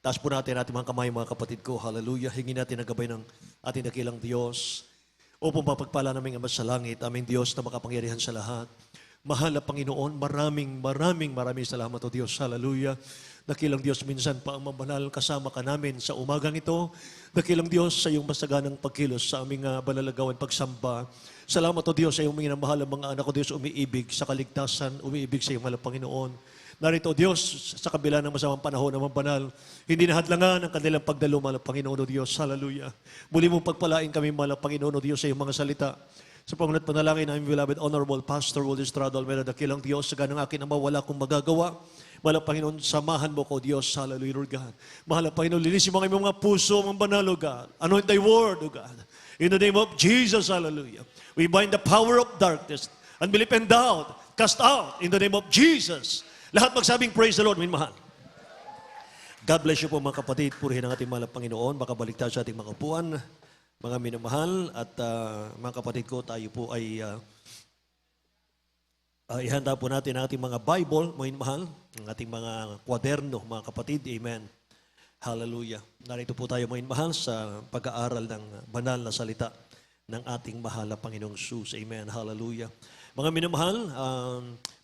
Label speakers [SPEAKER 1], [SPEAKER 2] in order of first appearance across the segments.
[SPEAKER 1] Taas po natin ating mga kamay, mga kapatid ko. Hallelujah. Hingin natin ang gabay ng ating dakilang Diyos. Upang mapagpala namin Ama sa langit, aming Diyos na makapangyarihan sa lahat. Mahal na Panginoon, maraming salamat o Diyos. Hallelujah. Dakilang Diyos, minsan pa ang mabanal kasama ka namin sa umagang ito. Dakilang Diyos, sa iyong masaganang pagkilos sa aming banalagawan pagsamba. Salamat o Diyos sa iyong minamahal ang mga anak o Diyos umiibig sa kaligtasan, umiibig sa iyong mahal Panginoon. Narito, Diyos, sa kabila ng masamang panahon ng banal, hindi nahadlangan ang kanilang pagdalo, mahal Panginoon o Diyos. Hallelujah. Muli mong pagpalain kami, mahal Panginoon o Diyos, sa iyong mga salita. Sa pangunat panalangin namin, beloved, Honorable Pastor Will Estrada Almeida, dakilang Diyos, sa ganang akin ang mawala kong magagawa. Mahal Panginoon, samahan mo ko, Diyos. Hallelujah, Lord God. Mahal Panginoon, linisin mo ang imong mga puso, mga banal, O God. Anoint thy word, O God. In the name of Jesus, hallelujah. We bind the power of darkness, unbelief and doubt, cast out in the name of Jesus. Lahat magsabing, praise the Lord, minmahal. God bless you po mga kapatid. Purihin ang ating mahal Panginoon. Makabalik tayo sa ating mga upuan, mga minamahal. At mga kapatid ko, tayo po ay ihanda po natin ang ating mga Bible, mga minamahal, ang ating mga kwaderno, mga kapatid. Amen. Hallelujah. Narito po tayo mga minamahal sa pag-aaral ng banal na salita ng ating mahal na Panginoong Jesus. Amen. Hallelujah. Mga minamahal,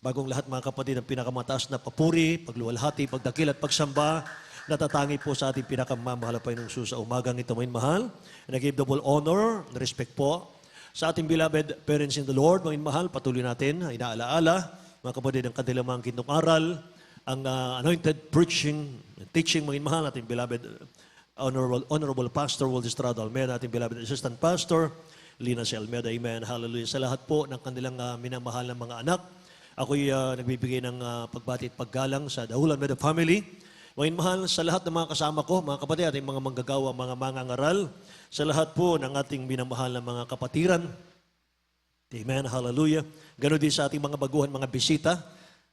[SPEAKER 1] bagong lahat mga kapatid, ang pinakamataas na papuri, pagluwalhati, pagdakil at pagsamba, natatangi po sa ating pinakamamahal na Panginoong Jesus sa umagang ito, mga minamahal. And I give double honor, respect po sa ating beloved parents in the Lord, mga minamahal. Patuloy natin, inaalaala, mga kapatid, ang kanilang mga kinong aral, ang anointed preaching, teaching, mga minamahal, ating beloved Honorable Pastor Will Estrada Almeida, ating beloved Assistant Pastor, Lina C. Almeida, amen, hallelujah. Sa lahat po ng kanilang minamahal ng mga anak, ako'y nagbibigay ng pagbati at paggalang sa The Whole Almeida family. Mga mahal sa lahat ng mga kasama ko, mga kapatid, ating mga manggagawa, mga mangangaral, sa lahat po ng ating minamahal na mga kapatiran. Amen, hallelujah. Ganon din sa ating mga baguhan, mga bisita.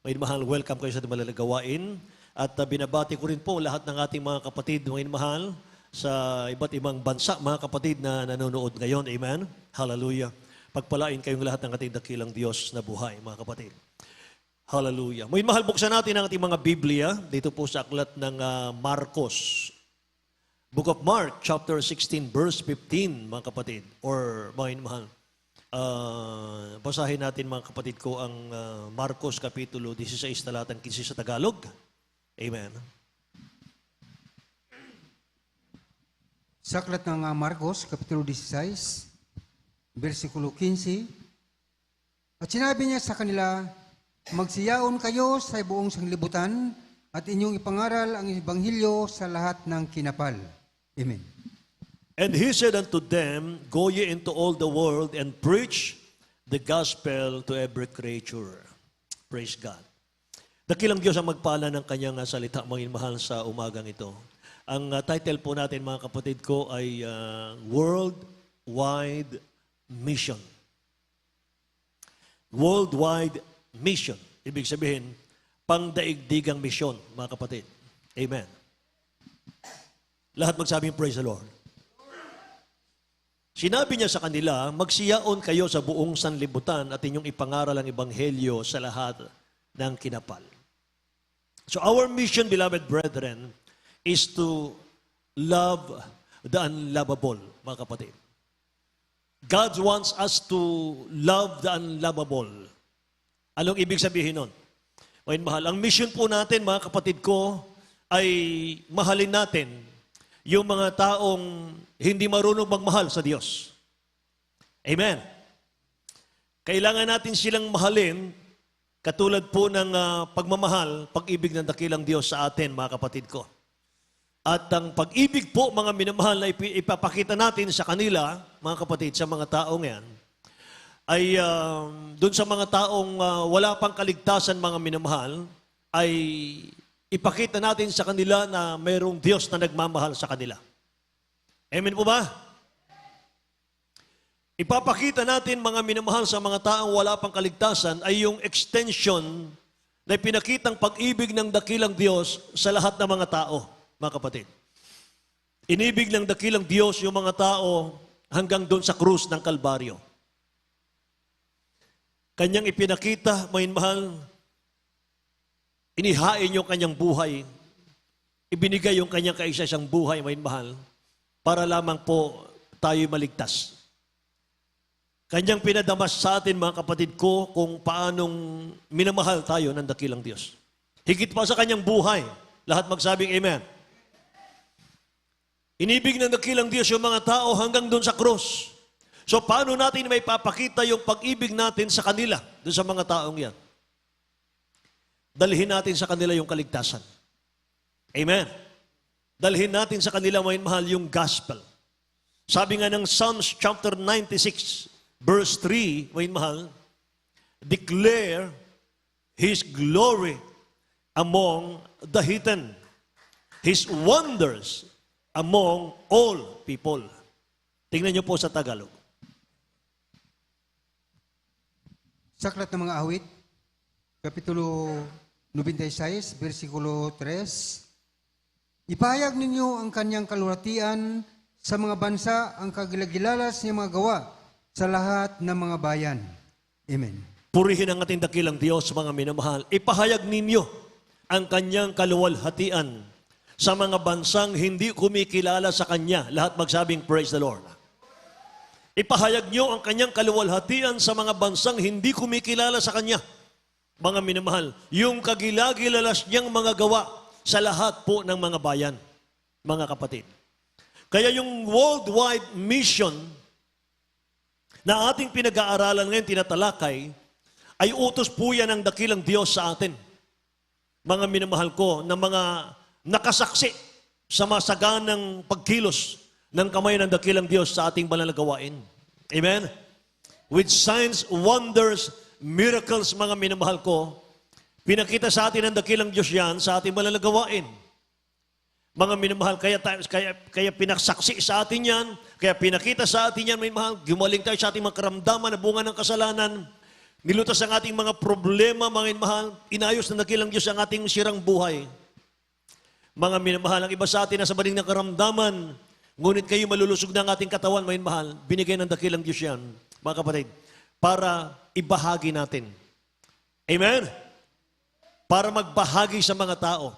[SPEAKER 1] Mga mahal, welcome kayo sa ating malalagawain. At binabati ko rin po lahat ng ating mga kapatid, mga mahal, sa iba't ibang bansa, mga kapatid na nanonood ngayon. Amen? Hallelujah. Pagpalain kayong lahat ng ating dakilang Diyos na buhay, mga kapatid. Hallelujah. May mahal, buksan natin ang ating mga Biblia dito po sa aklat ng Marcos. Book of Mark, chapter 16, verse 15, mga kapatid. Or, mga mahal, basahin natin, mga kapatid ko, ang Marcos, kapitulo 16, talatang 15 sa Tagalog. Amen.
[SPEAKER 2] Sa aklat ng Marcos, Kapitulo 16, versikulo 15, at sinabi niya sa kanila, magsiyaon kayo sa buong sanglibutan at inyong ipangaral ang Ebanghelyo sa lahat ng kinapal. Amen.
[SPEAKER 1] And he said unto them, go ye into all the world and preach the gospel to every creature. Praise God. Dakilang Diyos ang magpala ng kanyang salita, mga mahal, sa umagang ito. Ang title po natin, mga kapatid ko, ay Worldwide Mission. Worldwide Mission. Ibig sabihin, pangdaigdigang misyon, mga kapatid. Amen. Lahat magsabing, praise the Lord. Sinabi niya sa kanila, magsiyaon kayo sa buong sanlibutan at inyong ipangaral ang Ebanghelyo sa lahat ng kinapal. So our mission, beloved brethren, is to love the unlovable, mga kapatid. God wants us to love the unlovable. Anong ibig sabihin nun? Mahal, ang mission po natin, mga kapatid ko, ay mahalin natin yung mga taong hindi marunong magmahal sa Diyos. Amen. Kailangan natin silang mahalin katulad po ng pagmamahal, pag-ibig ng dakilang Diyos sa atin, mga kapatid ko. At ang pag-ibig po, mga minamahal, na ipapakita natin sa kanila, mga kapatid, sa mga taong yan, ay doon sa mga taong wala pang kaligtasan, mga minamahal, ay ipakita natin sa kanila na mayroong Diyos na nagmamahal sa kanila. Amen po ba? Ipapakita natin, mga minamahal, sa mga taong wala pang kaligtasan ay yung extension na pinakitang pag-ibig ng dakilang Diyos sa lahat ng mga tao, mga kapatid. Inibig ng dakilang Diyos yung mga tao hanggang doon sa krus ng Kalbaryo. Kanyang ipinakita, mga mahal, inihain yung kanyang buhay. ibinigay yung kanyang kaisa-isang buhay, mga mahal, para lamang po tayo'y maligtas. Kanyang pinadamas sa atin, mga kapatid ko, kung paanong minamahal tayo ng dakilang Diyos. Higit pa sa kanyang buhay, lahat magsabing amen. Inibig ng dakilang Diyos yung mga tao hanggang doon sa krus. So paano natin may papakita yung pag-ibig natin sa kanila, doon sa mga taong yan? Dalhin natin sa kanila yung kaligtasan. Amen. Dalhin natin sa kanila, mga mahal, yung gospel. Sabi nga ng Psalms chapter 96, verse 3, mga mahal, declare His glory among the heathen, His wonders among all people. Tingnan niyo po sa Tagalog.
[SPEAKER 2] Sa Aklat ng mga Awit, Kapitulo 96, versikulo 3, ipahayag ninyo ang kanyang kalulatian sa mga bansa, ang kagilagilalas niya mga gawa sa lahat ng mga bayan. Amen.
[SPEAKER 1] Purihin ang ating dakilang Diyos, mga minamahal. Ipahayag ninyo ang kanyang kaluwalhatian sa mga bansang hindi kumikilala sa Kanya. Lahat magsabing, praise the Lord. Ipahayag nyo ang kanyang kaluwalhatian sa mga bansang hindi kumikilala sa Kanya. Mga minamahal, yung kagilagilalas niyang mga gawa sa lahat po ng mga bayan, mga kapatid. Kaya yung worldwide mission na ating pinag-aaralan ngayon, tinatalakay, ay utos po yan ng dakilang Diyos sa atin. Mga minamahal ko, na mga nakasaksi sa masaganang pagkilos ng kamay ng dakilang Diyos sa ating banal na gawain. Amen? With signs, wonders, miracles, mga minamahal ko, pinakita sa atin ng dakilang Diyos yan sa ating banal na gawain. Mga minamahal, kaya pinaksaksi sa atin yan, kaya pinakita sa atin yan, may mahal, gumaling tayo sa ating mga karamdaman na bunga ng kasalanan, nilutas ang ating mga problema, mga minamahal, inayos ng dakilang Diyos ang ating sirang buhay. Mga minamahal, ang iba sa atin na sa baling ng karamdaman, ngunit kayo malulusog na ang ating katawan, mga minamahal, binigay ng dakilang Diyos yan, mga kapatid, para ibahagi natin. Amen? Para magbahagi sa mga tao.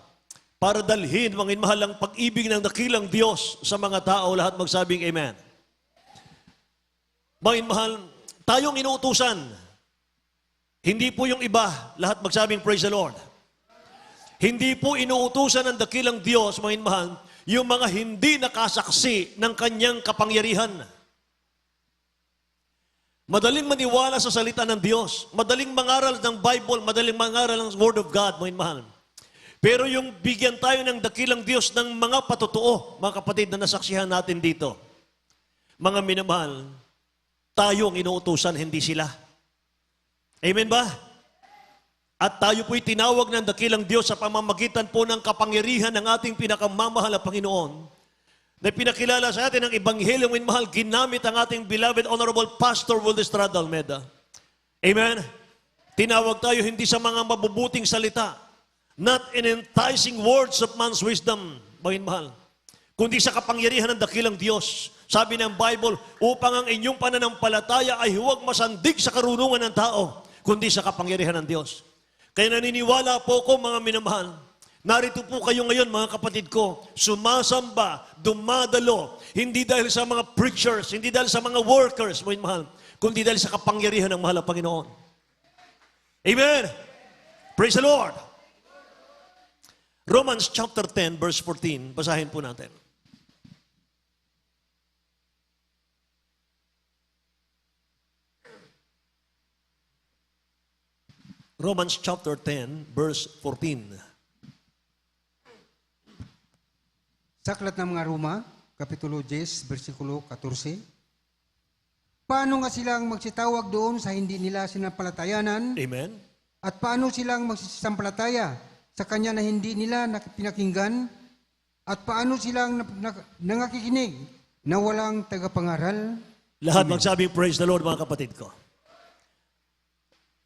[SPEAKER 1] Para dalhin, mga mahal, ang pag-ibig ng dakilang Diyos sa mga tao, lahat magsabing amen. Mga mahal, tayong inuutusan, hindi po yung iba, lahat magsabing praise the Lord. Hindi po inuutusan ng dakilang Diyos, mga mahal, yung mga hindi nakasaksi ng kanyang kapangyarihan. Madaling maniwala sa salita ng Diyos, madaling mangaral ng Bible, madaling mangaral ng Word of God, mga mahal. Pero yung bigyan tayo ng dakilang Diyos ng mga patotoo, mga kapatid na nasaksihan natin dito, mga minamahal, tayo ang inuutusan, hindi sila. Amen ba? At tayo po'y tinawag ng dakilang Diyos sa pamamagitan po ng kapangyarihan ng ating pinakamamahal na Panginoon, na pinakilala sa atin ang Ebanghelyo, minamahal, ginamit ang ating beloved Honorable Pastor Will Estrada Almeda. Amen? Tinawag tayo hindi sa mga mabubuting salita, not in enticing words of man's wisdom, mahal, kundi sa kapangyarihan ng dakilang Diyos. Sabi ng Bible, upang ang inyong pananampalataya ay huwag masandig sa karunungan ng tao, kundi sa kapangyarihan ng Diyos. Kaya naniniwala po ko, mga minamahal, narito po kayo ngayon, mga kapatid ko, sumasamba, dumadalo, hindi dahil sa mga preachers, hindi dahil sa mga workers, mga mahal, kundi dahil sa kapangyarihan ng mahal na Panginoon. Amen! Praise the Lord! Romans chapter 10, verse 14, basahin po natin. Romans chapter 10, verse 14.
[SPEAKER 2] Sa Aklat ng mga Roma, Kapitulo 10, versikulo 14, paano nga silang magsitawag doon sa hindi nila sinampalatayanan?
[SPEAKER 1] Amen?
[SPEAKER 2] At paano silang magsisampalataya sa Kanya na hindi nila pinakinggan? At paano silang nangakikinig na walang tagapangaral?
[SPEAKER 1] Lahat magsabing praise the Lord, mga kapatid ko.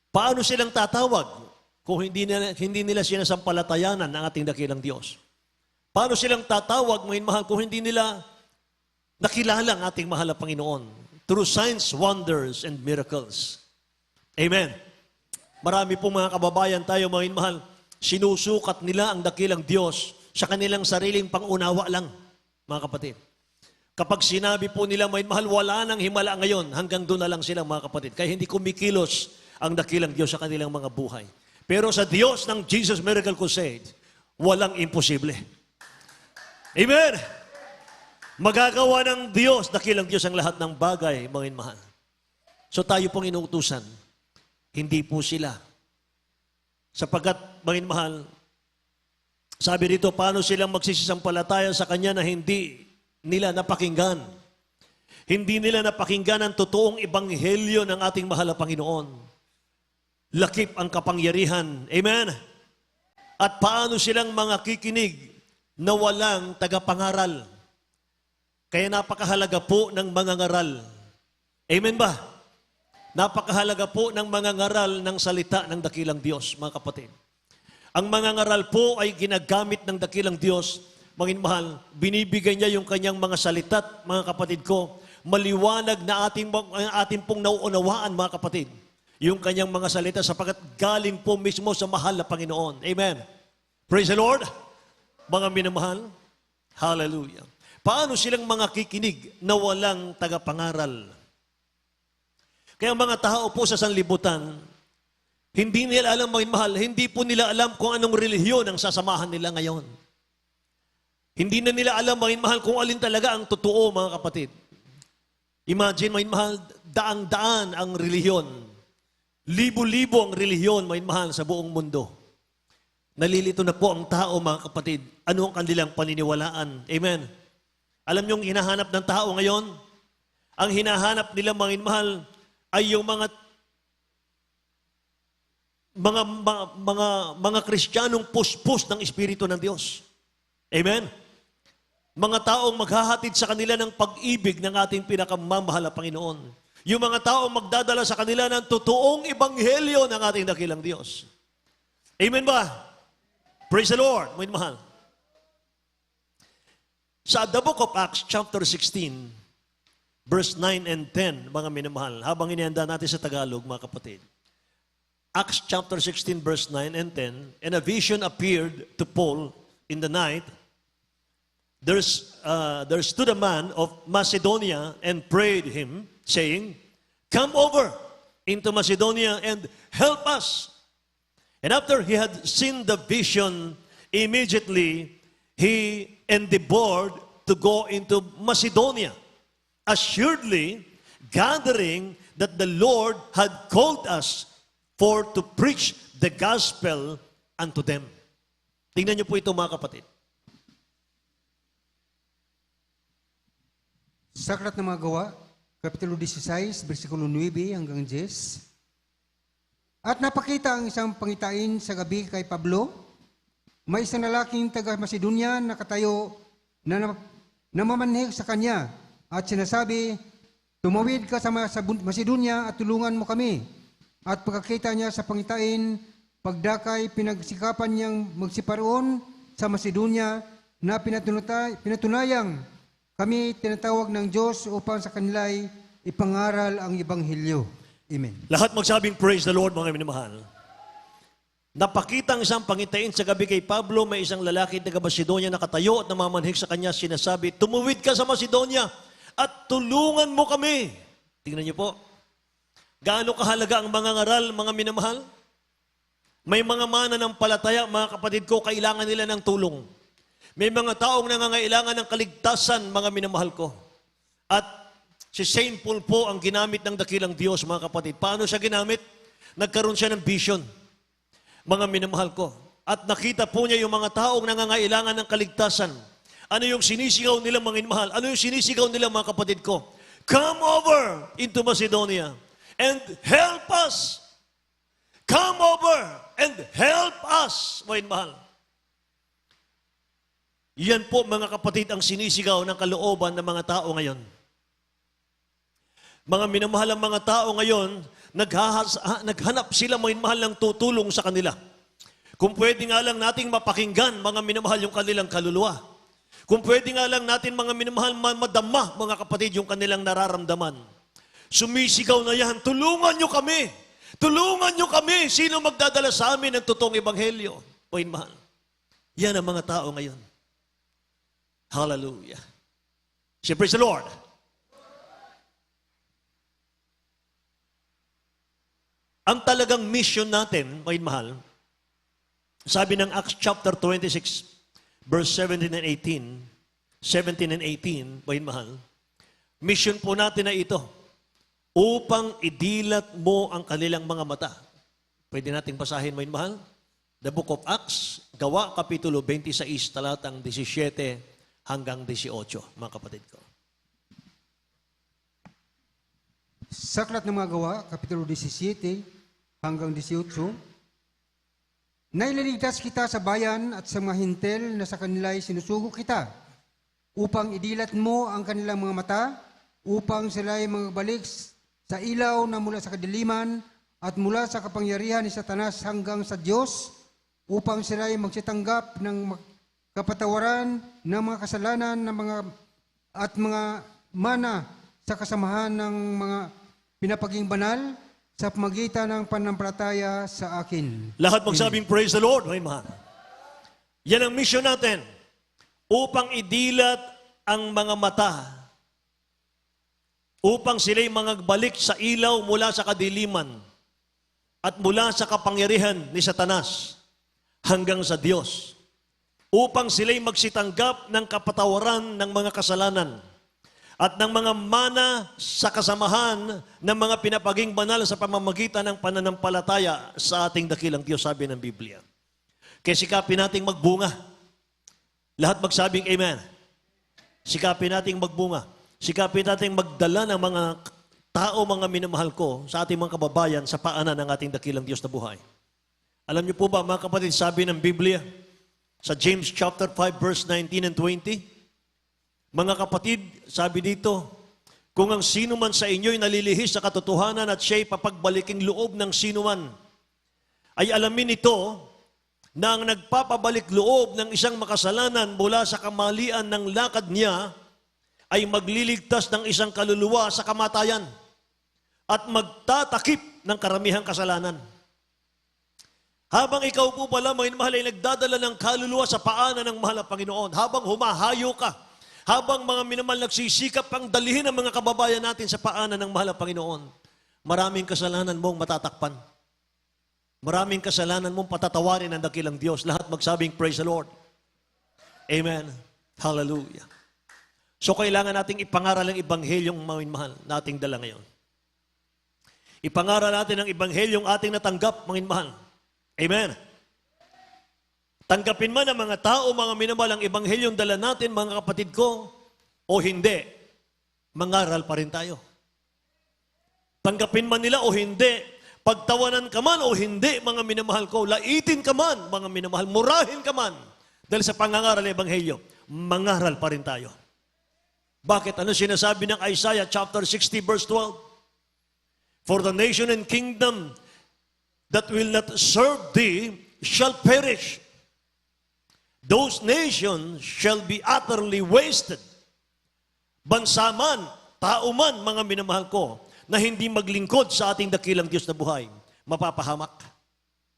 [SPEAKER 1] Paano silang tatawag kung hindi nila sinasampalatayanan ng ating dakilang Diyos? Paano silang tatawag, mga mahal, kung hindi nila nakilala ang ating mahal na Panginoon? Through signs, wonders, and miracles. Amen. Marami pong mga kababayan tayo, mga mahal, sinusukat nila ang dakilang Diyos sa kanilang sariling pangunawa lang, mga kapatid. Kapag sinabi po nila, may mahal, wala nang himala ngayon, hanggang doon na lang sila, mga kapatid. Kaya hindi kumikilos ang dakilang Diyos sa kanilang mga buhay. Pero sa Diyos ng Jesus Miracle Crusade, walang imposible. Amen! Magagawa ng Diyos, dakilang Diyos ang lahat ng bagay, mga mahal. So tayo pong inuutusan, hindi po sila. Sapagkat, mga mahal, sabi dito, paano silang magsisisampalataya sa Kanya na hindi nila napakinggan? Hindi nila napakinggan ang totoong ebanghelyo ng ating mahal na Panginoon. Lakip ang kapangyarihan. Amen? At paano silang mga kikinig na walang tagapangaral? Kaya napakahalaga po ng mga ngaral. Amen ba? Napakahalaga po ng mga ngaral ng salita ng dakilang Diyos, mga kapatid. Ang mga ngaral po ay ginagamit ng dakilang Diyos, mga mahal, binibigay niya yung kanyang mga salita't, mga kapatid ko, maliwanag na ating pong nauunawaan, mga kapatid, yung kanyang mga salita sapagkat galing po mismo sa mahal na Panginoon. Amen. Praise the Lord. Mga minamahal, hallelujah. Paano silang mga kikinig na walang tagapangaral? Kaya mga tao po sa sanlibutan, hindi nila alam, mga mahal, hindi po nila alam kung anong relihiyon ang sasamahan nila ngayon. Hindi na nila alam, mga mahal, kung alin talaga ang totoo, mga kapatid. Imagine, mga mahal, daang-daan ang relihiyon. Libo-libo ang relihiyon, mga mahal, sa buong mundo. Nalilito na po ang tao, mga kapatid. Ano ang kanilang paniniwalaan? Amen. Alam niyo ang hinahanap ng tao ngayon? Ang hinahanap nila, mga mahal, ay yung mga Kristiyanong puspos ng Espiritu ng Diyos. Amen? Mga taong maghahatid sa kanila ng pag-ibig ng ating pinakamamahal na Panginoon. Yung mga taong magdadala sa kanila ng totoong ebanghelyo ng ating dakilang Diyos. Amen ba? Praise the Lord, mga mahal. Sa the book of Acts, chapter 16, verse 9 and 10, mga minamahal, habang inihanda natin sa Tagalog, mga kapatid. Acts chapter 16, verse 9 and 10, and a vision appeared to Paul in the night. There stood a man of Macedonia and prayed him, saying, "Come over into Macedonia and help us." And after he had seen the vision, immediately he endeavored to go into Macedonia, assuredly gathering that the Lord had called us for to preach the gospel unto them. Tingnan niyo po ito, mga kapatid.
[SPEAKER 2] Sa Aklat ng mga Gawa, Kapitulo 16, versikulo 9 hanggang 10. At napakita ang isang pangitain sa gabi kay Pablo. May isang lalaking taga-Macedonia na katayo na namamanhik sa kanya at sinasabi, "Tumawid ka sa Macedonia at tulungan mo kami." At pagkakita niya sa pangitain, pagdakay, pinagsikapan niyang magsiparoon sa Macedonia na pinatunayang kami tinatawag ng Diyos upang sa kanila'y ipangaral ang Ebanghelyo. Amen.
[SPEAKER 1] Lahat magsabing praise the Lord, mga minamahal. Napakita ang isang pangitain sa gabi kay Pablo, may isang lalaki taga Macedonia na katayo at namamanhik sa kanya, sinasabi, "Tumuwid ka sa Macedonia at tulungan mo kami." Tingnan niyo po. Gaano kahalaga ang mga ngaral, mga minamahal? May mga mananampalataya, mga kapatid ko, kailangan nila ng tulong. May mga taong nangangailangan ng kaligtasan, mga minamahal ko. At si Saint Paul po ang ginamit ng dakilang Diyos, mga kapatid. Paano siya ginamit? Nagkaroon siya ng vision, mga minamahal ko. At nakita po niya yung mga taong nangangailangan ng kaligtasan. Ano yung sinisigaw nila, mga minamahal? Ano yung sinisigaw nila, mga kapatid ko? "Come over into Macedonia and help us." Come over and help us, mga mahal. Yan po, mga kapatid, ang sinisigaw ng kalooban ng mga tao ngayon. Mga minamahal ang mga tao ngayon, naghanap sila, mga mahal, ng tutulong sa kanila. Kung pwede nga lang nating mapakinggan, mga minamahal, yung kanilang kaluluwa. Kung pwede nga lang natin, mga minamahal, madama, mga kapatid, yung kanilang nararamdaman. Sumisigaw na yan, "Tulungan nyo kami! Tulungan nyo kami! Sino magdadala sa amin ng totoong ebanghelyo?" Mga mahal. Yan ang mga tao ngayon. Hallelujah. Say, praise the Lord. Ang talagang mission natin, mga mahal, sabi ng Acts chapter 26, verse 17 and 18, 17 and 18, mga mahal, mission po natin na ito, upang idilat mo ang kanilang mga mata. Pwede nating basahin, mga mahal? The Book of Acts, Gawa, Kapitulo 26, talatang 17 hanggang 18, mga kapatid ko.
[SPEAKER 2] Sa Aklat ng mga Gawa, Kapitulo 17 hanggang 18, naililigtas kita sa bayan at sa mga hintel na sa kanila'y sinusugo kita, upang idilat mo ang kanilang mga mata, upang sila'y magbalik sa ilaw na mula sa kadiliman at mula sa kapangyarihan ni Satanas hanggang sa Diyos, upang sila'y magsitanggap ng kapatawaran ng mga kasalanan ng mga at mga mana sa kasamahan ng mga pinapaging banal sa pamagitan ng pananampalataya sa akin.
[SPEAKER 1] Lahat magsabing praise the Lord, mga mahal. Yan ang mission natin, upang idilat ang mga mata, upang sila'y magbalik sa ilaw mula sa kadiliman at mula sa kapangyarihan ni Satanas hanggang sa Diyos, upang sila'y magsitanggap ng kapatawaran ng mga kasalanan at ng mga mana sa kasamahan ng mga pinapaging banal sa pamamagitan ng pananampalataya sa ating dakilang Diyos, sabi ng Biblia. Kaya sikapin nating magbunga. Lahat magsabing amen. Sikapin nating magbunga. Sikapin nating magdala ng mga tao, mga minamahal ko, sa ating mga kababayan sa paanan ng ating dakilang Diyos na buhay. Alam niyo po ba, mga kapatid, sabi ng Biblia sa James chapter 5 verse 19 and 20, mga kapatid, sabi dito, kung ang sino man sa inyo'y nalilihis sa katotohanan at siya'y papagbaliking loob ng sino man, ay alamin ito na ang nagpapabalik loob ng isang makasalanan mula sa kamalian ng lakad niya ay magliligtas ng isang kaluluwa sa kamatayan at magtatakip ng karamihang kasalanan. Habang ikaw po pala, mga mahal, ay nagdadala ng kaluluwa sa paanan ng mahal na Panginoon, habang humahayo ka, habang mga minamahal nagsisikap pang dalihin ang mga kababayan natin sa paanan ng mahal na Panginoon, maraming kasalanan mong matatakpan. Maraming kasalanan mong patatawarin ng dakilang Diyos. Lahat magsabing, praise the Lord. Amen. Hallelujah. So kailangan nating ipangaral ang Ebanghelyong mahal nating dala ngayon. Ipangaral natin ang Ebanghelyong ating natanggap, mahal. Amen. Tanggapin man ng mga tao, mga minamahal, ang Ebanghelyong dala natin, mga kapatid ko, o hindi, mangaral pa rin tayo. Tanggapin man nila o hindi, pagtawanan ka man o hindi, mga minamahal ko, laitin ka man, mga minamahal, murahin ka man, dahil sa pangangaral ng Ebanghelyo, mangaral pa rin tayo. Bakit? Ano sinasabi ng Isaiah chapter 60 verse 12? For the nation and kingdom that will not serve thee shall perish. Those nations shall be utterly wasted. Bansa man, tao man, mga minamahal ko, na hindi maglingkod sa ating dakilang Diyos na buhay, mapapahamak.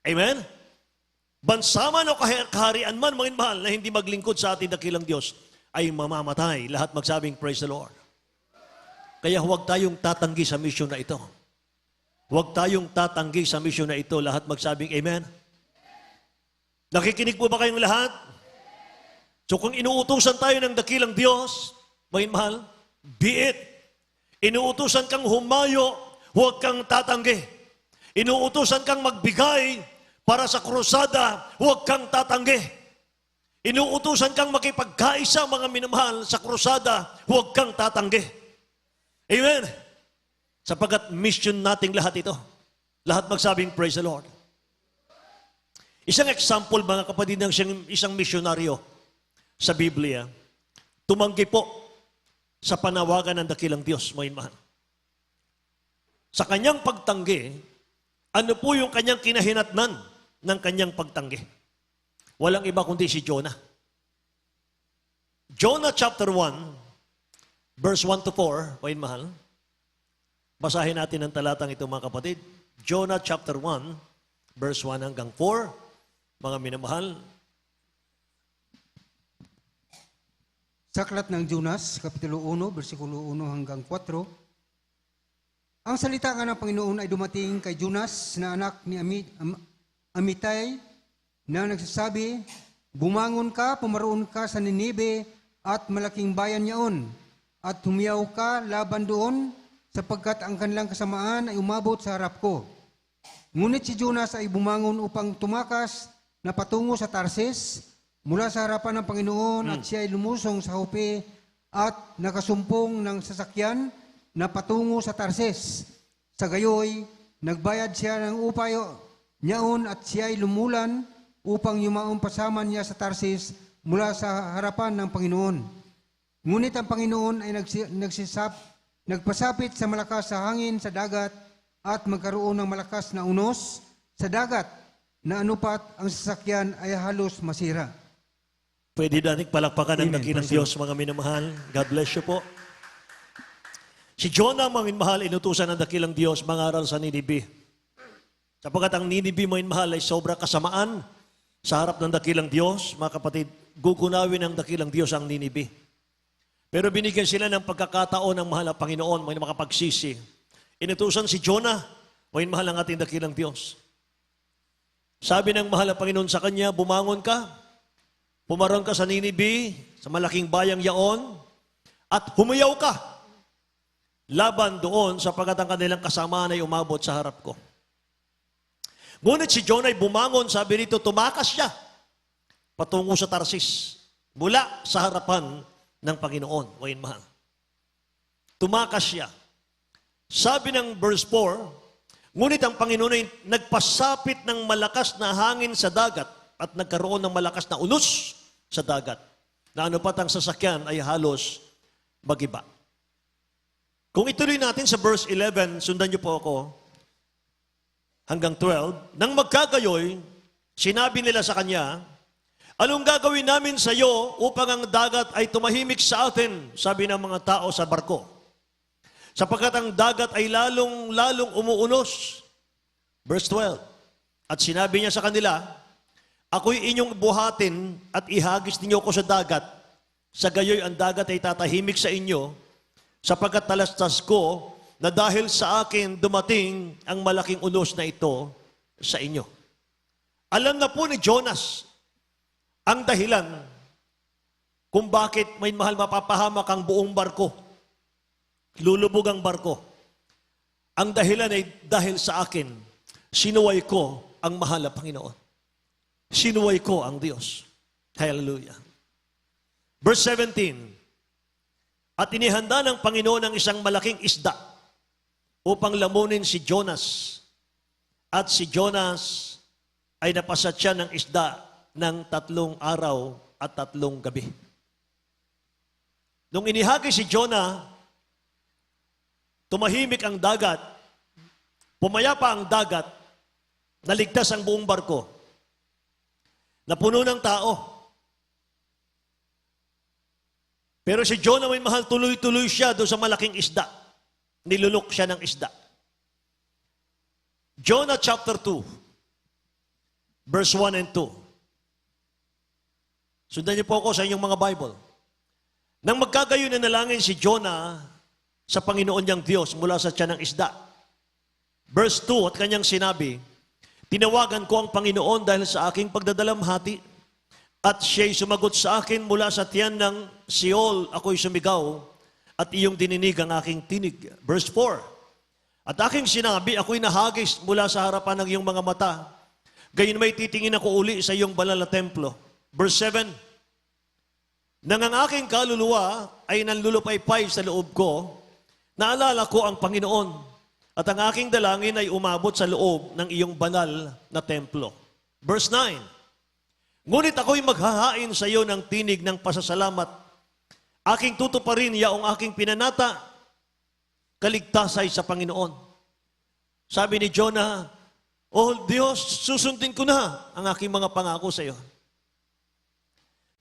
[SPEAKER 1] Amen? Bansa man o kaharian man, mga minamahal, na hindi maglingkod sa ating dakilang Diyos, ay mamamatay. Lahat magsabing, praise the Lord. Kaya huwag tayong tatanggi sa mission na ito. Huwag tayong tatanggi sa mission na ito. Lahat magsabing, amen? Nakikinig po ba kayong lahat? So kung inuutusan tayo ng dakilang Diyos, mga mahal, be it. Inuutusan kang humayo, huwag kang tatanggi. Inuutusan kang magbigay para sa krusada, huwag kang tatanggi. Inuutusan kang makipagkaisa, mga minamahal, sa krusada, huwag kang tatanggi. Amen? Sapagat mission nating lahat ito. Lahat magsabing, praise the Lord. Isang example, mga kapatid, ng isang misyonaryo sa Biblia, tumanggi po sa panawagan ng dakilang Diyos, mga mahal. Sa kanyang pagtanggi, ano po yung kanyang kinahinatnan ng kanyang pagtanggi? Walang iba kundi si Jonah. Jonah chapter 1, verse 1 to 4, mga mahal. Basahin natin ang talatang ito, mga kapatid. Jonah chapter 1, verse 1 hanggang 4, mga minamahal.
[SPEAKER 2] sa aklat ng Jonas, Kapitulo 1, versikulo 1 hanggang 4. Ang salita nga ng Panginoon ay dumating kay Jonas na anak ni Amitay na nagsasabi, "Bumangon ka, pumaroon ka sa Ninibe at malaking bayan niyaon, at humiyaw ka laban doon, sapagkat ang kanilang kasamaan ay umabot sa harap ko." Ngunit si Jonas ay bumangon upang tumakas na patungo sa Tarsis mula sa harapan ng Panginoon at siya ay lumusong sa Jope at nakasumpong ng sasakyan na patungo sa Tarsis. Sa gayoy, nagbayad siya ng upayo niyaon at siya ay lumulan upang yumaong pasama niya sa Tarsis mula sa harapan ng Panginoon. Ngunit ang Panginoon ay nagpasapit sa malakas sa hangin sa dagat at magkaroon ng malakas na unos sa dagat na anupat ang sasakyan ay halos masira.
[SPEAKER 1] Pwede danig palakpakan ng
[SPEAKER 2] Amen.
[SPEAKER 1] dakilang
[SPEAKER 2] Praise
[SPEAKER 1] Diyos, mga minamahal. God bless you po. Si Jonah, mga minamahal, inutusan ng dakilang Diyos mangaral sa Ninibe. Sapagkat ang Ninibe, mga minamahal, ay sobrang kasamaan sa harap ng dakilang Diyos. Mga kapatid, gugunawin ng dakilang Diyos ang Ninibe. Pero binigyan sila ng pagkakataon ng mahal na Panginoon, may makapagsisi. Inutusan si Jonah, may mahal ang ating dakilang Diyos. Sabi ng mahal na Panginoon sa kanya, bumangon ka, pumaroon ka sa Ninibe, sa malaking bayang yaon, at humayaw ka laban doon sapagkat ang kanilang kasamaan ay umabot sa harap ko. Ngunit si Jonah ay bumangon, sabi rito, tumakas siya patungo sa Tarsis, mula sa harapan ng Panginoon. Wain mahal. Tumakas siya. Sabi ng verse 4, ngunit ang Panginoon ay nagpasapit ng malakas na hangin sa dagat at nagkaroon ng malakas na unos sa dagat, na anupat ang sasakyan ay halos magiba. Kung ituloy natin sa verse 11, sundan niyo po ako, hanggang 12, nang magkagayoy, sinabi nila sa kanya, anong gagawin namin sa iyo upang ang dagat ay tumahimik sa atin, sabi ng mga tao sa barko. Sapagkat ang dagat ay lalong umuunos. Verse 12, at sinabi niya sa kanila, ako'y inyong buhatin at ihagis ninyo ko sa dagat. Sa gayoy ang dagat ay tatahimik sa inyo, sapagkat talastas ko na dahil sa akin dumating ang malaking unos na ito sa inyo. Alam na po ni Jonas ang dahilan kung bakit may mahal mapapahamak ang buong barko. Lulubog ang barko. Ang dahilan ay dahil sa akin, sinuway ko ang mahal na Panginoon. Sinuway ko ang Diyos. Hallelujah. Verse 17, at inihanda ng Panginoon ang isang malaking isda upang lamunin si Jonas. At si Jonas ay napasat siya ng isda ng 3 araw at 3 gabi. Nung inihagi si Jonah, tumahimik ang dagat, pumayapa ang dagat, naligtas ang buong barko, napuno ng tao. Pero si Jonah, may mahal, tuloy-tuloy siya doon sa malaking isda. Nilulok siya ng isda. Jonah chapter 2, verse 1 and 2. Sundan niyo po ako sa inyong mga Bible. Nang magkagayon na nalangin si Jonah sa Panginoon niyang Diyos mula sa tiyan ng isda. Verse 2, at kanyang sinabi, tinawagan ko ang Panginoon dahil sa aking pagdadalamhati, at siya'y sumagot sa akin mula sa tiyan ng Sheol, ako'y sumigaw, at iyong dininig ang aking tinig. Verse 4, at aking sinabi, ako'y nahagis mula sa harapan ng iyong mga mata, gayon may titingin ako uli sa iyong banal na templo. Verse 7, nang ang aking kaluluwa ay nanlulupaypay sa loob ko, naalala ko ang Panginoon at ang aking dalangin ay umabot sa loob ng iyong banal na templo. Verse 9, ngunit ako'y maghahain sa iyo ng tinig ng pasasalamat. Aking tutuparin yaong aking pinanata, kaligtasay sa Panginoon. Sabi ni Jonah, oh Diyos, susundin ko na ang aking mga pangako sa iyo.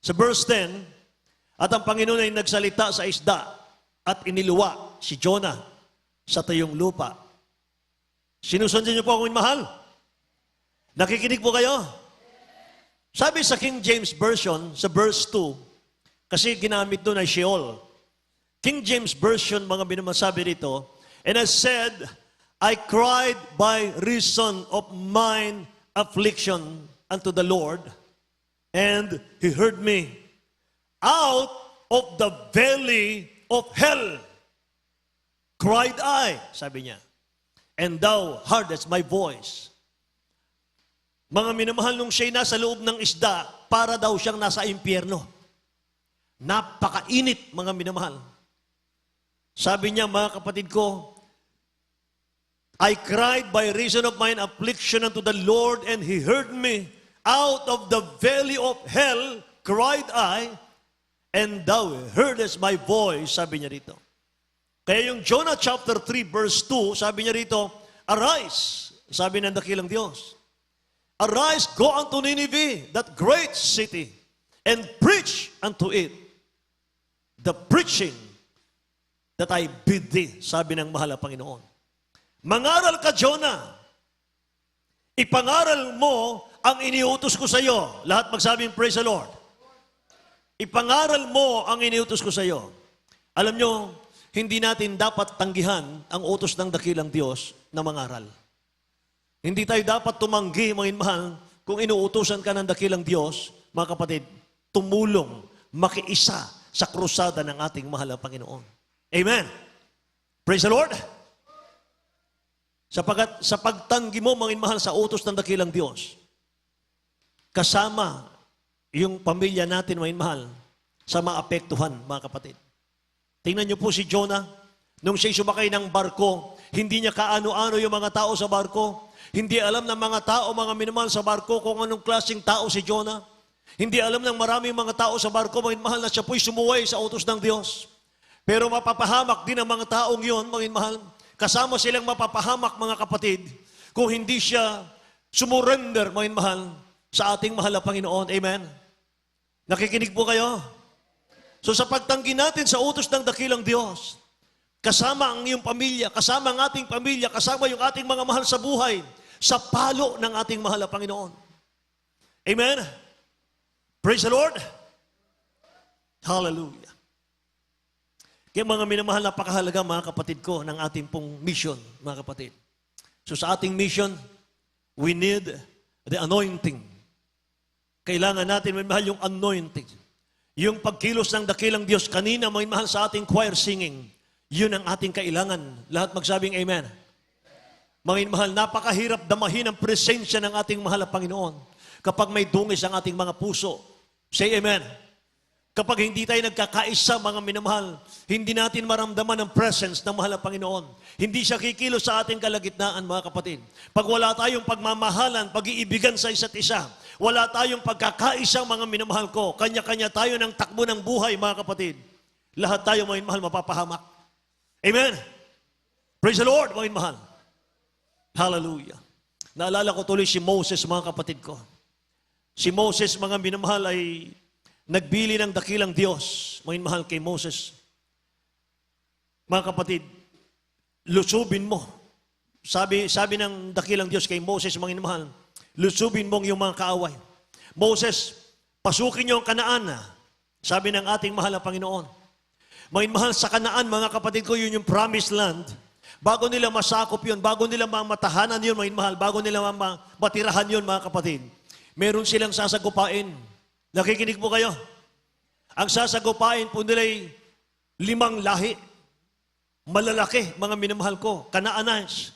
[SPEAKER 1] Sa verse 10, at ang Panginoon ay nagsalita sa isda at iniluwa si Jonah sa tayong lupa. Sinusundin niyo po akong mahal? Nakikinig po kayo? Sabi sa King James Version, sa verse 2, Kasi ginamit doon ay Sheol. King James Version, mga binamasabi rito, and I said, I cried by reason of mine affliction unto the Lord, and He heard me out of the valley of hell. Cried I, sabi niya, and thou heardest my voice. Mga minamahal, nung siya'y nasa loob ng isda, para daw siyang nasa impyerno. Napakainit, mga minamahal. Sabi niya, mga kapatid ko, I cried by reason of mine affliction unto the Lord, and He heard me. Out of the valley of hell cried I, and thou heardest my voice, sabi niya rito. Kaya yung Jonah chapter 3 verse 2, sabi niya rito, arise, sabi ng dakilang Diyos. Arise, go unto Nineveh, that great city, and preach unto it the preaching that I bid thee, sabi ng mahal na Panginoon. Mangaral ka, Jonah. Ipangaral mo ang iniutos ko sa iyo. Lahat magsabing, praise the Lord. Ipangaral mo ang iniutos ko sa iyo. Alam nyo, hindi natin dapat tanggihan ang utos ng dakilang Diyos na mangaral. Hindi tayo dapat tumanggi, mga mahal, kung inuutosan ka ng dakilang Diyos, mga kapatid, tumulong, makiisa sa krusada ng ating mahal na Panginoon. Amen. Praise the Lord. Sapagat sa pagtanggi mo, mga mahal, sa utos ng dakilang Diyos, kasama yung pamilya natin, mga mahal, sa maapektuhan, mga kapatid. Tingnan niyo po si Jonah, nung siya'y sumakay ng barko, hindi niya kaano-ano yung mga tao sa barko. Hindi alam ng mga tao, mga minamahal, sa barko kung anong klaseng tao si Jonah. Hindi alam ng maraming mga tao sa barko, mga mahal, na siya po'y sumuway sa utos ng Diyos. Pero mapapahamak din ang mga taong yun, mga mahal. Kasama silang mapapahamak, mga kapatid, kung hindi siya sumurrender, mga mahal, sa ating mahal na Panginoon. Amen? Nakikinig po kayo? So sa pagtanggi natin sa utos ng dakilang Diyos, kasama ang iyong pamilya, kasama ang ating pamilya, kasama yung ating mga mahal sa buhay, sa palo ng ating mahal na Panginoon. Amen? Praise the Lord. Hallelujah. Kaya mga minamahal, napakahalaga, mga kapatid ko, ng ating pong mission, mga kapatid. So sa ating mission, we need the anointing. Kailangan natin, mga mahal, yung anointing. Yung pagkilos ng dakilang Diyos, kanina, mga mahal, sa ating choir singing, yun ang ating kailangan. Lahat magsabing amen. Mga mahal, napakahirap damahin ang presensya ng ating mahal na Panginoon kapag may dungis ang ating mga puso. Say amen. Kapag hindi tayo nagkakaisa, mga minamahal, hindi natin maramdaman ang presence ng mahal na Panginoon. Hindi siya kikilos sa ating kalagitnaan, mga kapatid. Pag wala tayong pagmamahalan, pag-iibigan sa isa't isa, wala tayong pagkakaisa, mga minamahal ko, kanya-kanya tayo ng takbo ng buhay, mga kapatid. Lahat tayo, mga minamahal, mapapahamak. Amen? Praise the Lord, mga minamahal. Hallelujah. Naalala ko tuloy si Moses, mga kapatid ko. Si Moses, mga minamahal, ay nagbili ng dakilang Diyos, mga mahal, kay Moses. Mga kapatid, lusubin mo. Sabi ng dakilang Diyos kay Moses, mga mahal, lusubin mo yung mga kaaway. Moses, pasukin niyo ang Kanaan. Sabi ng ating mahal na Panginoon. Mga mahal, sa Kanaan, mga kapatid ko, yun yung promised land. Bago nila masakop yun, bago nila mamatahanan yun, mga mahal, bago nila matirahan yun, mga kapatid, meron silang sasagupain. Nakikinig po kayo? Ang sasagupain po nila'y 5 lahi. Malalaki, mga minamahal ko. Canaanites,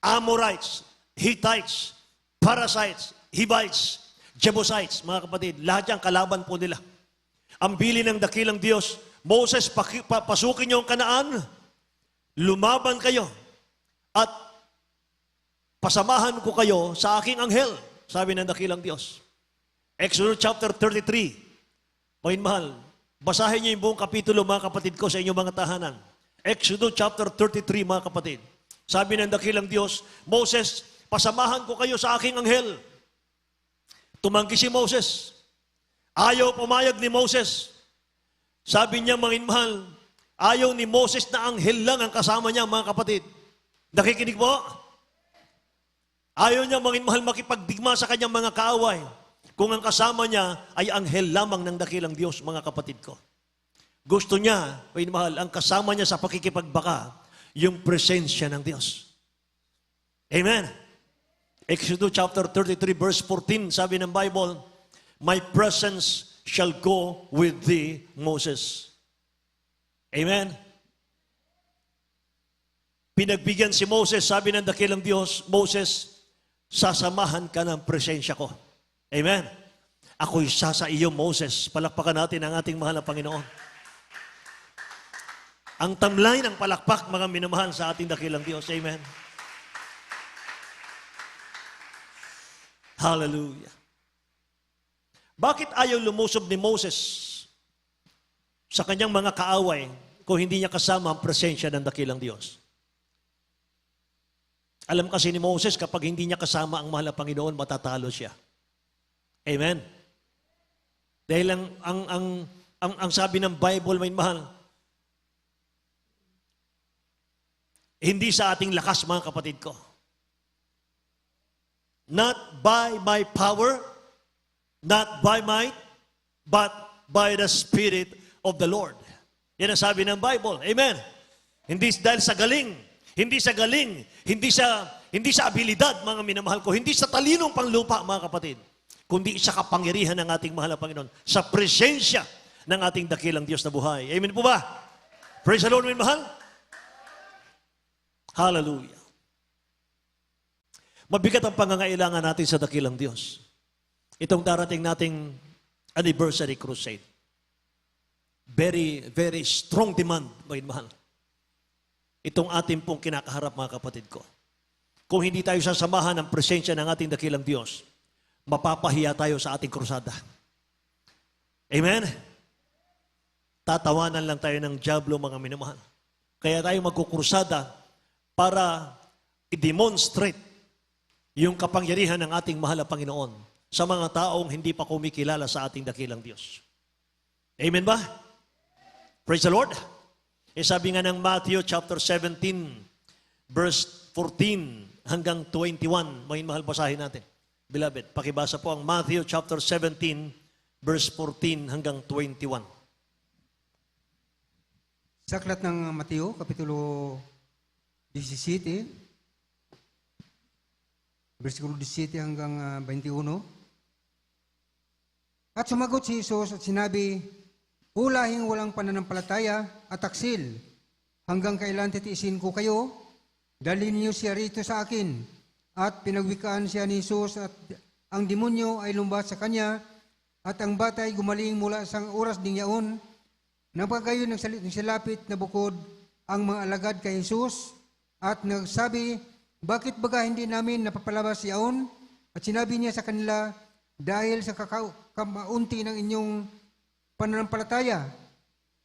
[SPEAKER 1] Amorites, Hittites, Parasites, Hivites, Jebusites, mga kapatid. Lahat yan kalaban po nila. Ang bili ng dakilang Diyos, Moses, pasukin niyo ang Kanaan, lumaban kayo, at pasamahan ko kayo sa aking anghel, sabi ng dakilang Diyos. Exodus chapter 33. Mga mahal, basahin niyo yung buong kapitulo, mga kapatid ko, sa inyong mga tahanan. Exodus chapter 33, mga kapatid. Sabi ng dakilang Diyos, Moses, pasamahan ko kayo sa aking anghel. Tumanggi si Moses. Ayaw pumayag ni Moses. Sabi niya, mga mahal, ayaw ni Moses na anghel lang ang kasama niya, mga kapatid. Nakikinig po? Ayaw niya, mga mahal, makipagdigma sa kanyang mga kaaway kung ang kasama niya ay anghel lamang ng dakilang Diyos, mga kapatid ko. Gusto niya, mga mahal, ang kasama niya sa pakikipagbaka, yung presensya ng Diyos. Amen. Exodus chapter 33 verse 14, sabi ng Bible, my presence shall go with thee, Moses. Amen. Pinagbigyan si Moses, sabi ng dakilang Diyos, Moses, sasamahan ka ng presensya ko. Amen. Ako'y sa iyo, Moses. Palakpakan natin ang ating mahal na Panginoon. Ang tamlay ng palakpak, mga minamahal sa ating dakilang Diyos. Amen. Hallelujah. Bakit ayaw lumusob ni Moses sa kanyang mga kaaway kung hindi niya kasama ang presensya ng dakilang Diyos? Alam kasi ni Moses, kapag hindi niya kasama ang mahal na Panginoon, matatalo siya. Amen. Dahil ang sabi ng Bible, may mahal, hindi sa ating lakas, mga kapatid ko. Not by my power, not by might, but by the Spirit of the Lord. Yan ang sabi ng Bible. Amen. Hindi dahil sa galing, hindi sa abilidad, mga minamahal ko, hindi sa talinong panglupa, mga kapatid, kundi sa kapangyarihan ng ating mahal na Panginoon, sa presensya ng ating dakilang Diyos na buhay. Amen po ba? Praise the Lord, mga mahal. Hallelujah. Mabigat ang pangangailangan natin sa dakilang Diyos. Itong darating nating anniversary crusade. Very, very strong demand, mga mahal. Itong ating pong kinakaharap, mga kapatid ko. Kung hindi tayo sasamahan ng presensya ng ating dakilang Diyos, mapapahiya tayo sa ating krusada. Amen? Tatawanan lang tayo ng dyablo, mga minamahal. Kaya tayo magkukrusada para i-demonstrate yung kapangyarihan ng ating mahal na Panginoon sa mga taong hindi pa kumikilala sa ating dakilang Diyos. Amen ba? Praise the Lord. Sabi nga ng Matthew chapter 17, verse 14 hanggang 21. Mahal, basahin natin. Beloved, pakibasa po ang Matthew chapter 17, verse 14 hanggang 21.
[SPEAKER 2] Sa aklat ng Mateo, Kapitulo 17, versikulo 17 hanggang 21. At sumagot si Jesus at sinabi, hulahing walang pananampalataya at taksil, hanggang kailan titiisin ko kayo? Dalhin niyo siya rito sa akin. At pinagwikaan siya ni Jesus at ang demonyo ay lumabas sa kanya at ang bata ay gumaling mula sa oras ding yaon. Napagayon ng silapit na bukod ang mga alagad kay Jesus at nagsabi, bakit baga hindi namin napapalabas yaon? At sinabi niya sa kanila, dahil sa kamaunti ng inyong pananampalataya,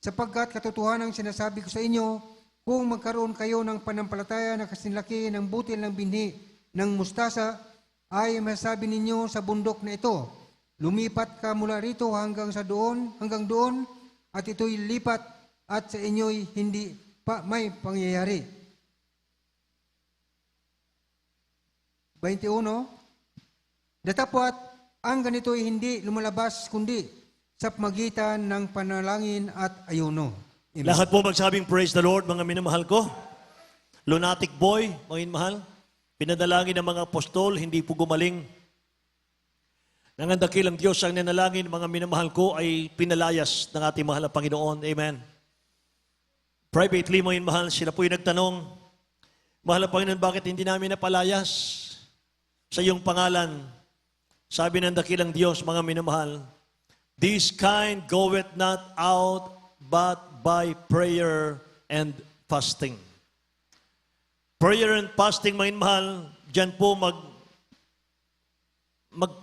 [SPEAKER 2] sapagkat katotohanan sinasabi ko sa inyo, kung magkaroon kayo ng pananampalataya na kasinlaki ng butil ng binhi ng mustasa, ay masabi ninyo sa bundok na ito, lumipat ka mula rito hanggang doon, at ito'y lipat at sa inyo'y hindi pa may pangyayari. 21, datapwat ang ganito'y hindi lumalabas kundi sa pamagitan ng panalangin at ayuno. Amen.
[SPEAKER 1] Lahat po magsabing praise the Lord, mga minamahal ko. Lunatic boy, mga minamahal. Pinadalangin ng mga apostol, hindi po gumaling. Nangandakilang Diyos ang nanalangin, mga minamahal ko, ay pinalayas ng ating mahal na Panginoon. Amen. Privately, mga minamahal, sila po yung nagtanong, mahal na Panginoon, bakit hindi namin napalayas? Sa iyong pangalan, sabi ng dakilang Diyos, mga minamahal, this kind goeth not out but by prayer and fasting. Prayer and fasting, mga minamahal, dyan po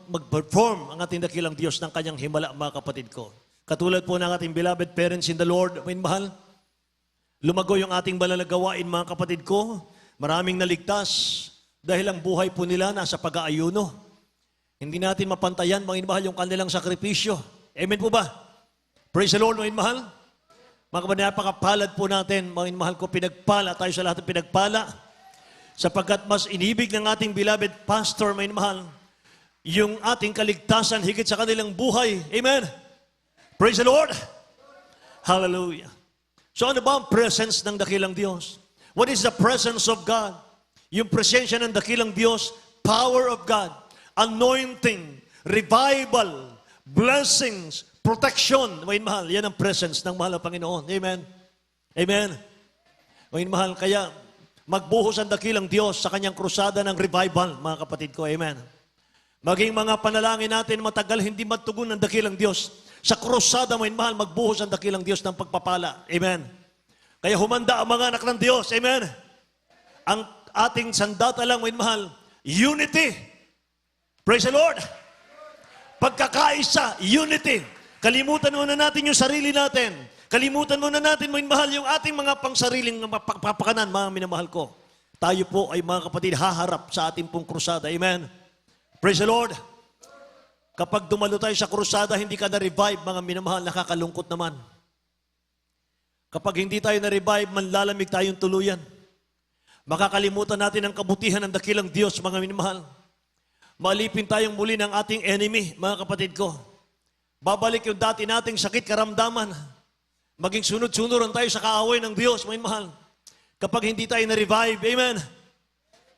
[SPEAKER 1] mag-perform ang ating dakilang Diyos ng kanyang himala, mga kapatid ko. Katulad po ng ating beloved parents in the Lord, mga minamahal, lumago yung ating banal na gawain, mga kapatid ko, maraming naligtas, dahil ang buhay po nila nasa pag-aayuno. Hindi natin mapantayan, mga inmahal, yung kanilang sakripisyo. Amen po ba? Praise the Lord, mga inmahal. Mga kapatid, napakapalad po natin, mga inmahal ko, pinagpala tayo sa lahat ng pinagpala. Sapagkat mas inibig ng ating beloved pastor, mga inmahal, yung ating kaligtasan higit sa kanilang buhay. Amen. Praise the Lord. Hallelujah. So ano ba ang presence ng dakilang Diyos? What is the presence of God? Yung presensya ng dakilang Diyos, power of God, anointing, revival, blessings, protection. May mahal, yan ang presence ng mahal na Panginoon. Amen. Amen. May mahal, kaya magbuhos ang dakilang Diyos sa kanyang krusada ng revival, mga kapatid ko. Amen. Maging mga panalangin natin matagal hindi matugon ng dakilang Diyos. Sa krusada, may mahal, magbuhos ang dakilang Diyos ng pagpapala. Amen. Kaya humanda ang mga anak ng Diyos. Amen. Ang ating sandata lang, may mahal, unity. Praise the Lord. Pagkakaisa, unity. Kalimutan muna natin yung sarili natin. Kalimutan muna natin, may mahal, yung ating mga pangsariling papakanan, mga minamahal ko. Tayo po ay mga kapatid, haharap sa ating pong krusada. Amen. Praise the Lord. Kapag dumalo tayo sa krusada, hindi ka na-revive, mga minamahal, nakakalungkot naman. Kapag hindi tayo na-revive, manlalamig tayong tuluyan. Makakalimutan natin ang kabutihan ng dakilang Diyos, mga minamahal. Maalipin tayong muli ng ating enemy, mga kapatid ko. Babalik yung dati nating sakit karamdaman. Maging sunod-sunuran tayo sa kaaway ng Diyos, mga mahal. Kapag hindi tayo na-revive, amen.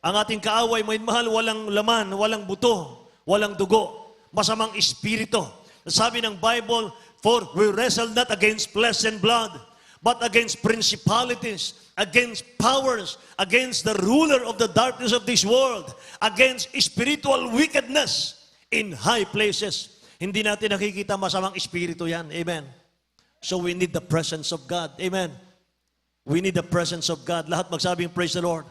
[SPEAKER 1] Ang ating kaaway, mga mahal, walang laman, walang buto, walang dugo, masamang espiritu. Sabi ng Bible, for we wrestle not against flesh and blood, but against principalities, against powers, against the ruler of the darkness of this world, against spiritual wickedness in high places. Hindi natin nakikita masamang espiritu yan. Amen. So we need the presence of God. Amen. We need the presence of God. Lahat magsabing, praise the Lord.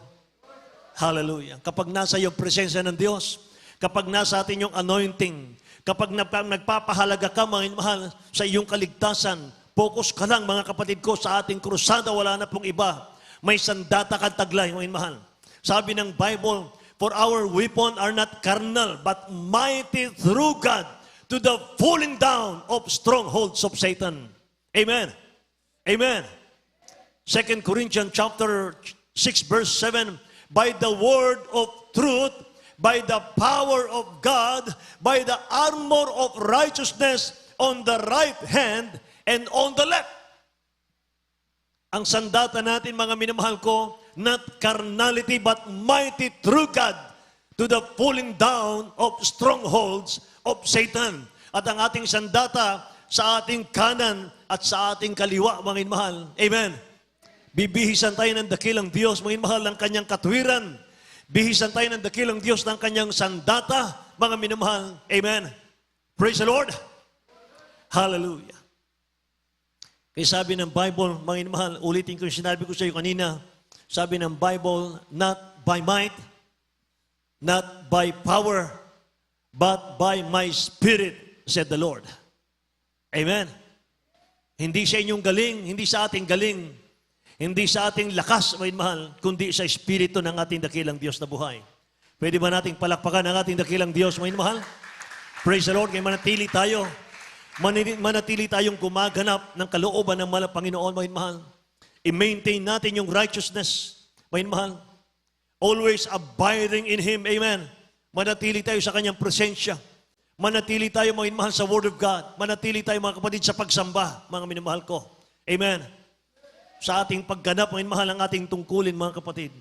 [SPEAKER 1] Hallelujah. Kapag nasa yung presensya ng Diyos, kapag nasa atin yung anointing, kapag nagpapahalaga ka, mga mahal, sa iyong kaligtasan, focus ka lang, mga kapatid ko, sa ating krusada, wala na pong iba. May sandata kang taglay, mga mahal. Sabi ng Bible, for our weapon are not carnal, but mighty through God to the pulling down of strongholds of Satan. Amen. Amen. 2 Corinthians chapter 6 verse 7, by the word of truth, by the power of God, by the armor of righteousness on the right hand and on the left. Ang sandata natin, mga minamahal ko, not carnality but mighty through God to the pulling down of strongholds of Satan. At ang ating sandata sa ating kanan at sa ating kaliwa, mga minamahal. Amen. Bibihisan tayo ng dakilang Diyos, mga minamahal, ng kanyang katwiran. Bihisan tayo ng dakilang Diyos ng kanyang sandata, mga minamahal. Amen. Praise the Lord. Hallelujah. Kaya sabi ng Bible, mga minamahal, ulitin ko yung sinabi ko sa iyo kanina, sabi ng Bible, not by might, not by power, but by my spirit, said the Lord. Amen. Hindi sa inyong galing, hindi sa ating galing, hindi sa ating lakas, mga mahal, kundi sa espiritu ng ating dakilang Diyos na buhay. Pwede ba nating palakpakan ang ating dakilang Diyos, mga mahal? Praise the Lord, kaya manatili tayo. Manatili tayong gumaganap ng kalooban ng mahal Panginoon, mga mahal. I-maintain natin yung righteousness, mga mahal. Always abiding in Him, amen. Manatili tayo sa Kanyang presensya. Manatili tayo, mga mahal, sa Word of God. Manatili tayo, mga kapatid, sa pagsamba, mga minamahal ko. Amen. Sa ating pagganap, mga mahal, ang ating tungkulin, mga kapatid,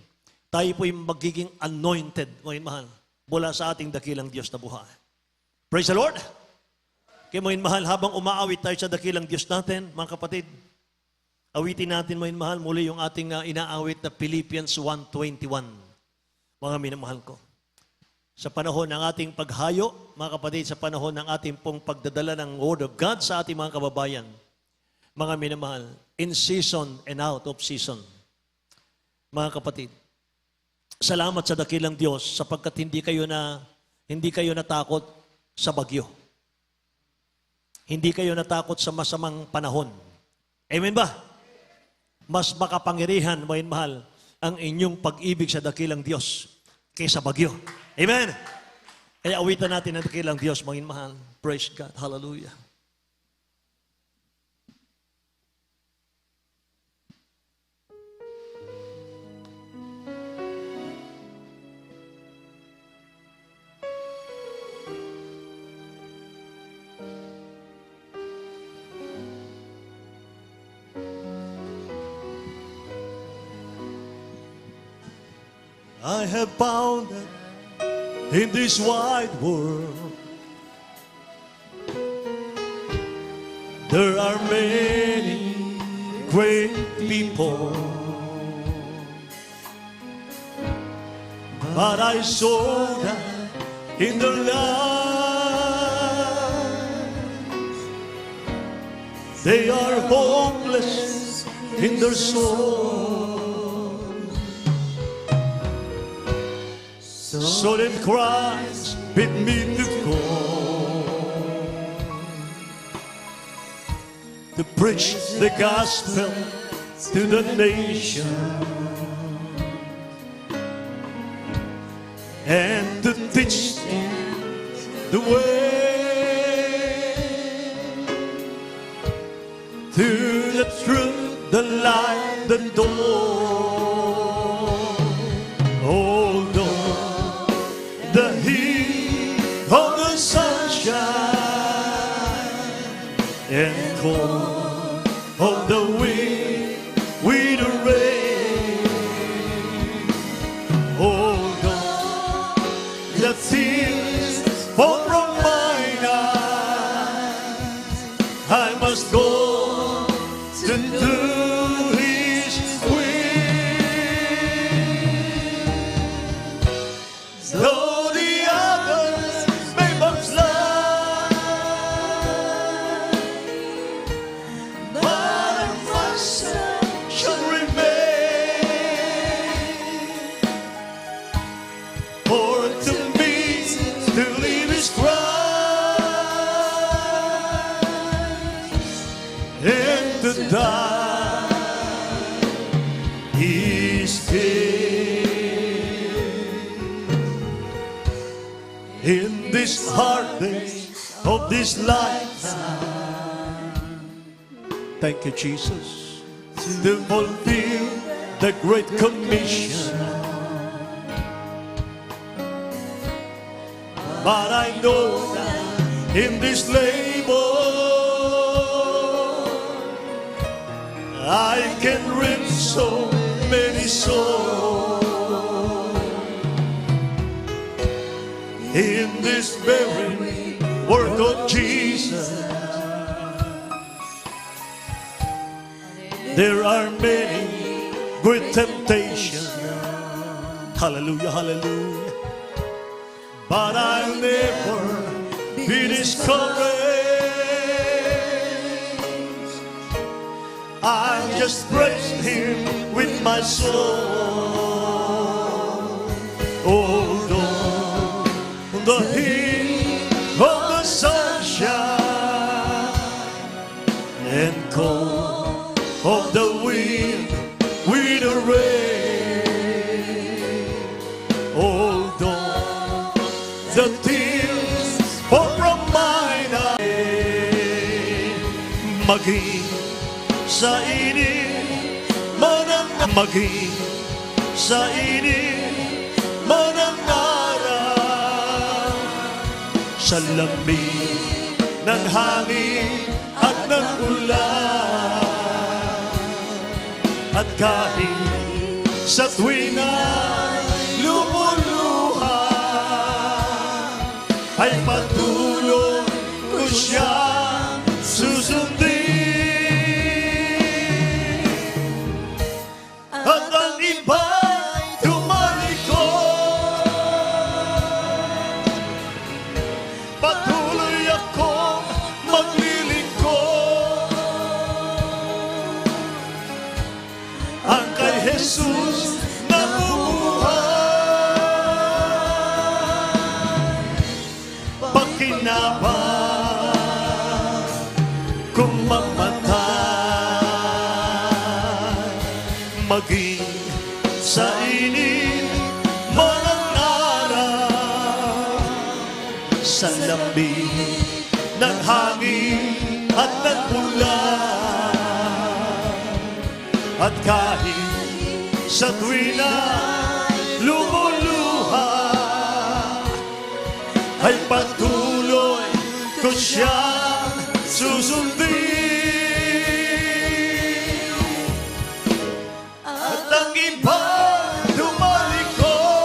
[SPEAKER 1] tayo po'y magiging anointed, mga mahal, mula sa ating dakilang Diyos na buhay. Praise the Lord! Kaya mga mahal, habang umaawit tayo sa dakilang Diyos natin, mga kapatid, awitin natin, mga mahal, muli yung ating inaawit na Philippians 1:21. Mga minamahal ko. Sa panahon ng ating paghayo, mga kapatid, sa panahon ng ating pong pagdadala ng Word of God sa ating mga kababayan, mga minamahal, in season and out of season. Mga kapatid, salamat sa dakilang Diyos sapagkat hindi kayo natakot sa bagyo. Hindi kayo natakot sa masamang panahon. Amen ba? Mas makapangyarihan, mga mahal, ang inyong pag-ibig sa dakilang Diyos kaysa bagyo. Amen. Kaya awitan natin ang dakilang Diyos, mga mahal. Praise God. Hallelujah. I have found that in this wide world there are many great people, but I saw that in their lives they are hopeless in their soul. So then Christ bid me to go to preach the gospel to the nation and to teach them the way to the truth, the light, the door. Although the heat of the sunshine and cold of the wind with the rain, although the tears fall from mine eyes, I must go to do His will. Though the others may backslide, but myself shall remain. For to me to live is Christ, and to die is gain. In this hard days of this lifetime, thank you, Jesus, to fulfill the Great Commission. But I know that in this labor I can reach so many souls. In this very work of Jesus, there are many great temptations. Hallelujah, hallelujah. But I'll never be discouraged. I just praise Him with my soul. Although the heat of the sunshine and cold of the wind with the rain, although the tears fall from mine eyes, maging sa init man ang maging sa init man ang araw, sa lamig ng hangin at ng ulan, at kahit sa tuwing ay lumuluha, ay patuloy ko siyang susundin. At ang iba'y tumalikod, patuloy akong maglilingkod. Ang kay Jesus na buhay, pakinabang kung mamatay, maging sa init man ang araw, sa lamig ng hangin at ng ulan, at kahit sa tuwing na lumuluha, ay patuloy ko siyang susundin. At ang iba tumalikod,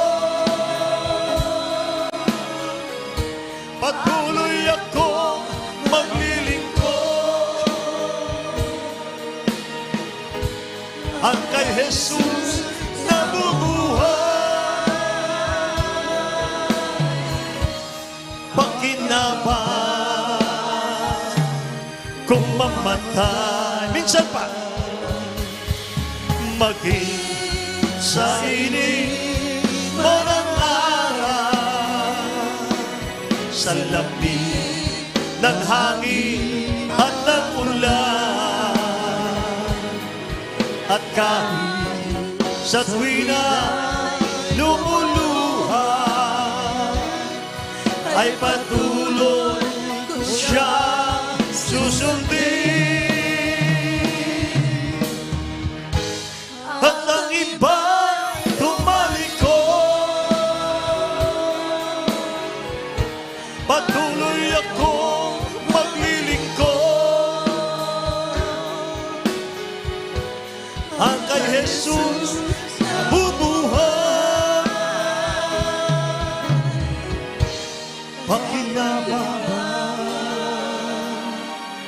[SPEAKER 1] ang kay Jesus nabubuhay. Pakinabang kung mamatay, minsan pa, maging sa init mo ng araw, sa lamig ng hangin at ng ulan, at kahit sa tuwina lumuluha, ay patuloy ko siyang susundin. At ang iba tumalikod, patuloy akong maglilingkod. Ang kay Jesus bubuhay. Pakinabang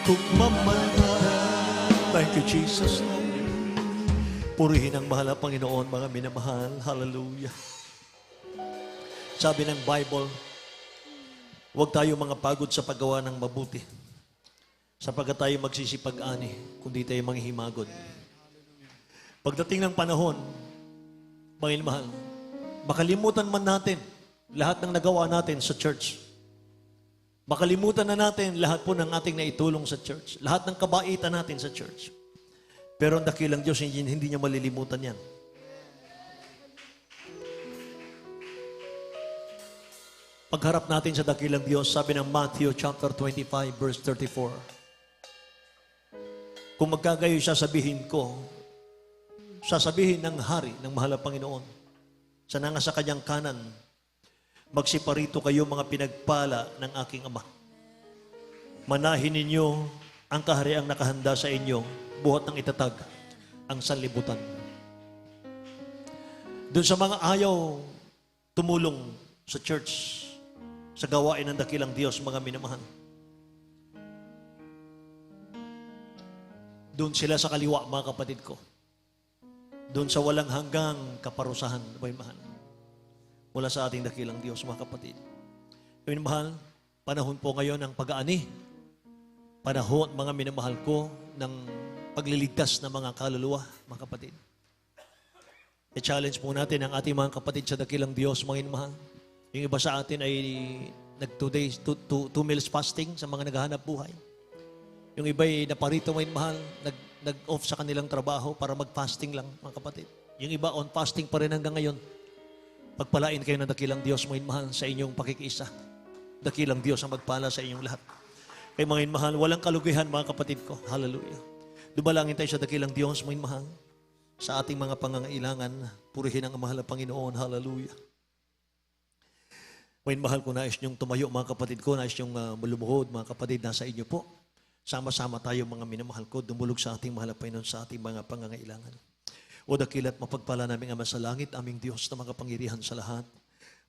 [SPEAKER 1] kung mamatay. Thank you, Jesus. Purihin ang mahal na Panginoon, mga minamahal. Hallelujah. Sabi ng Bible, huwag tayo mga pagod sa paggawa ng mabuti, sapagkat tayo magsisipag-ani, kundi tayo manghihimagod. Pagdating ng panahon, mga minamahal, makalimutan man natin lahat ng nagawa natin sa church. Makalimutan na natin lahat po ng ating naitulong sa church. Lahat ng kabaitan natin sa church. Pero ang dakilang Diyos, hindi niya malilimutan yan. Pagharap natin sa dakilang Diyos, sabi ng Matthew chapter 25, verse 34. Kung magkagayo sasabihin ko, sasabihin ng hari ng mahal na Panginoon, sa nanga sa kanyang kanan, magsiparito kayo mga pinagpala ng aking Ama. Manahin ninyo ang kahariang nakahanda sa inyo, buhat ng itatag ang sanlibutan. Doon sa mga ayaw tumulong sa church, sa gawain ng dakilang Diyos, mga minamahal, doon sila sa kaliwa, mga kapatid ko. Doon sa walang hanggang kaparusahan, mga mahal, mula sa ating dakilang Diyos, mga kapatid. Mga minamahal, panahon po ngayon ng pag-aani. Panahon, mga minamahal ko, ng pagliligtas ng mga kaluluwa, mga kapatid. I-challenge po natin ang ating mga kapatid sa dakilang Diyos, mga minamahal. Yung iba sa atin ay nag-2 days, 2 meals fasting sa mga naghahanap buhay. Yung iba ay naparito, mga minamahal, nag-off sa kanilang trabaho para mag-fasting lang, mga kapatid. Yung iba on fasting pa rin hanggang ngayon. Pagpalain kayo ng dakilang Diyos, mga minamahal, sa inyong pakikiisa. Dakilang Diyos ang magpala sa inyong lahat. Kaya mga minamahal, walang kalugihan, mga kapatid ko. Hallelujah. Dumalangin tayo sa dakilang Diyos, mga minamahal, sa ating mga pangangailangan. Purihin ang mahal na Panginoon. Hallelujah. Mga minamahal ko, nais niyong tumayo, mga kapatid ko, nais niyong malumuhod, mga kapatid, nasa inyo po. Sama-sama tayo, mga minamahal ko, dumulog sa ating mahal na Panginoon, sa ating mga pangangailangan. O dakilat mapagpala naming Ama sa langit, aming Diyos na makapangyarihan sa lahat.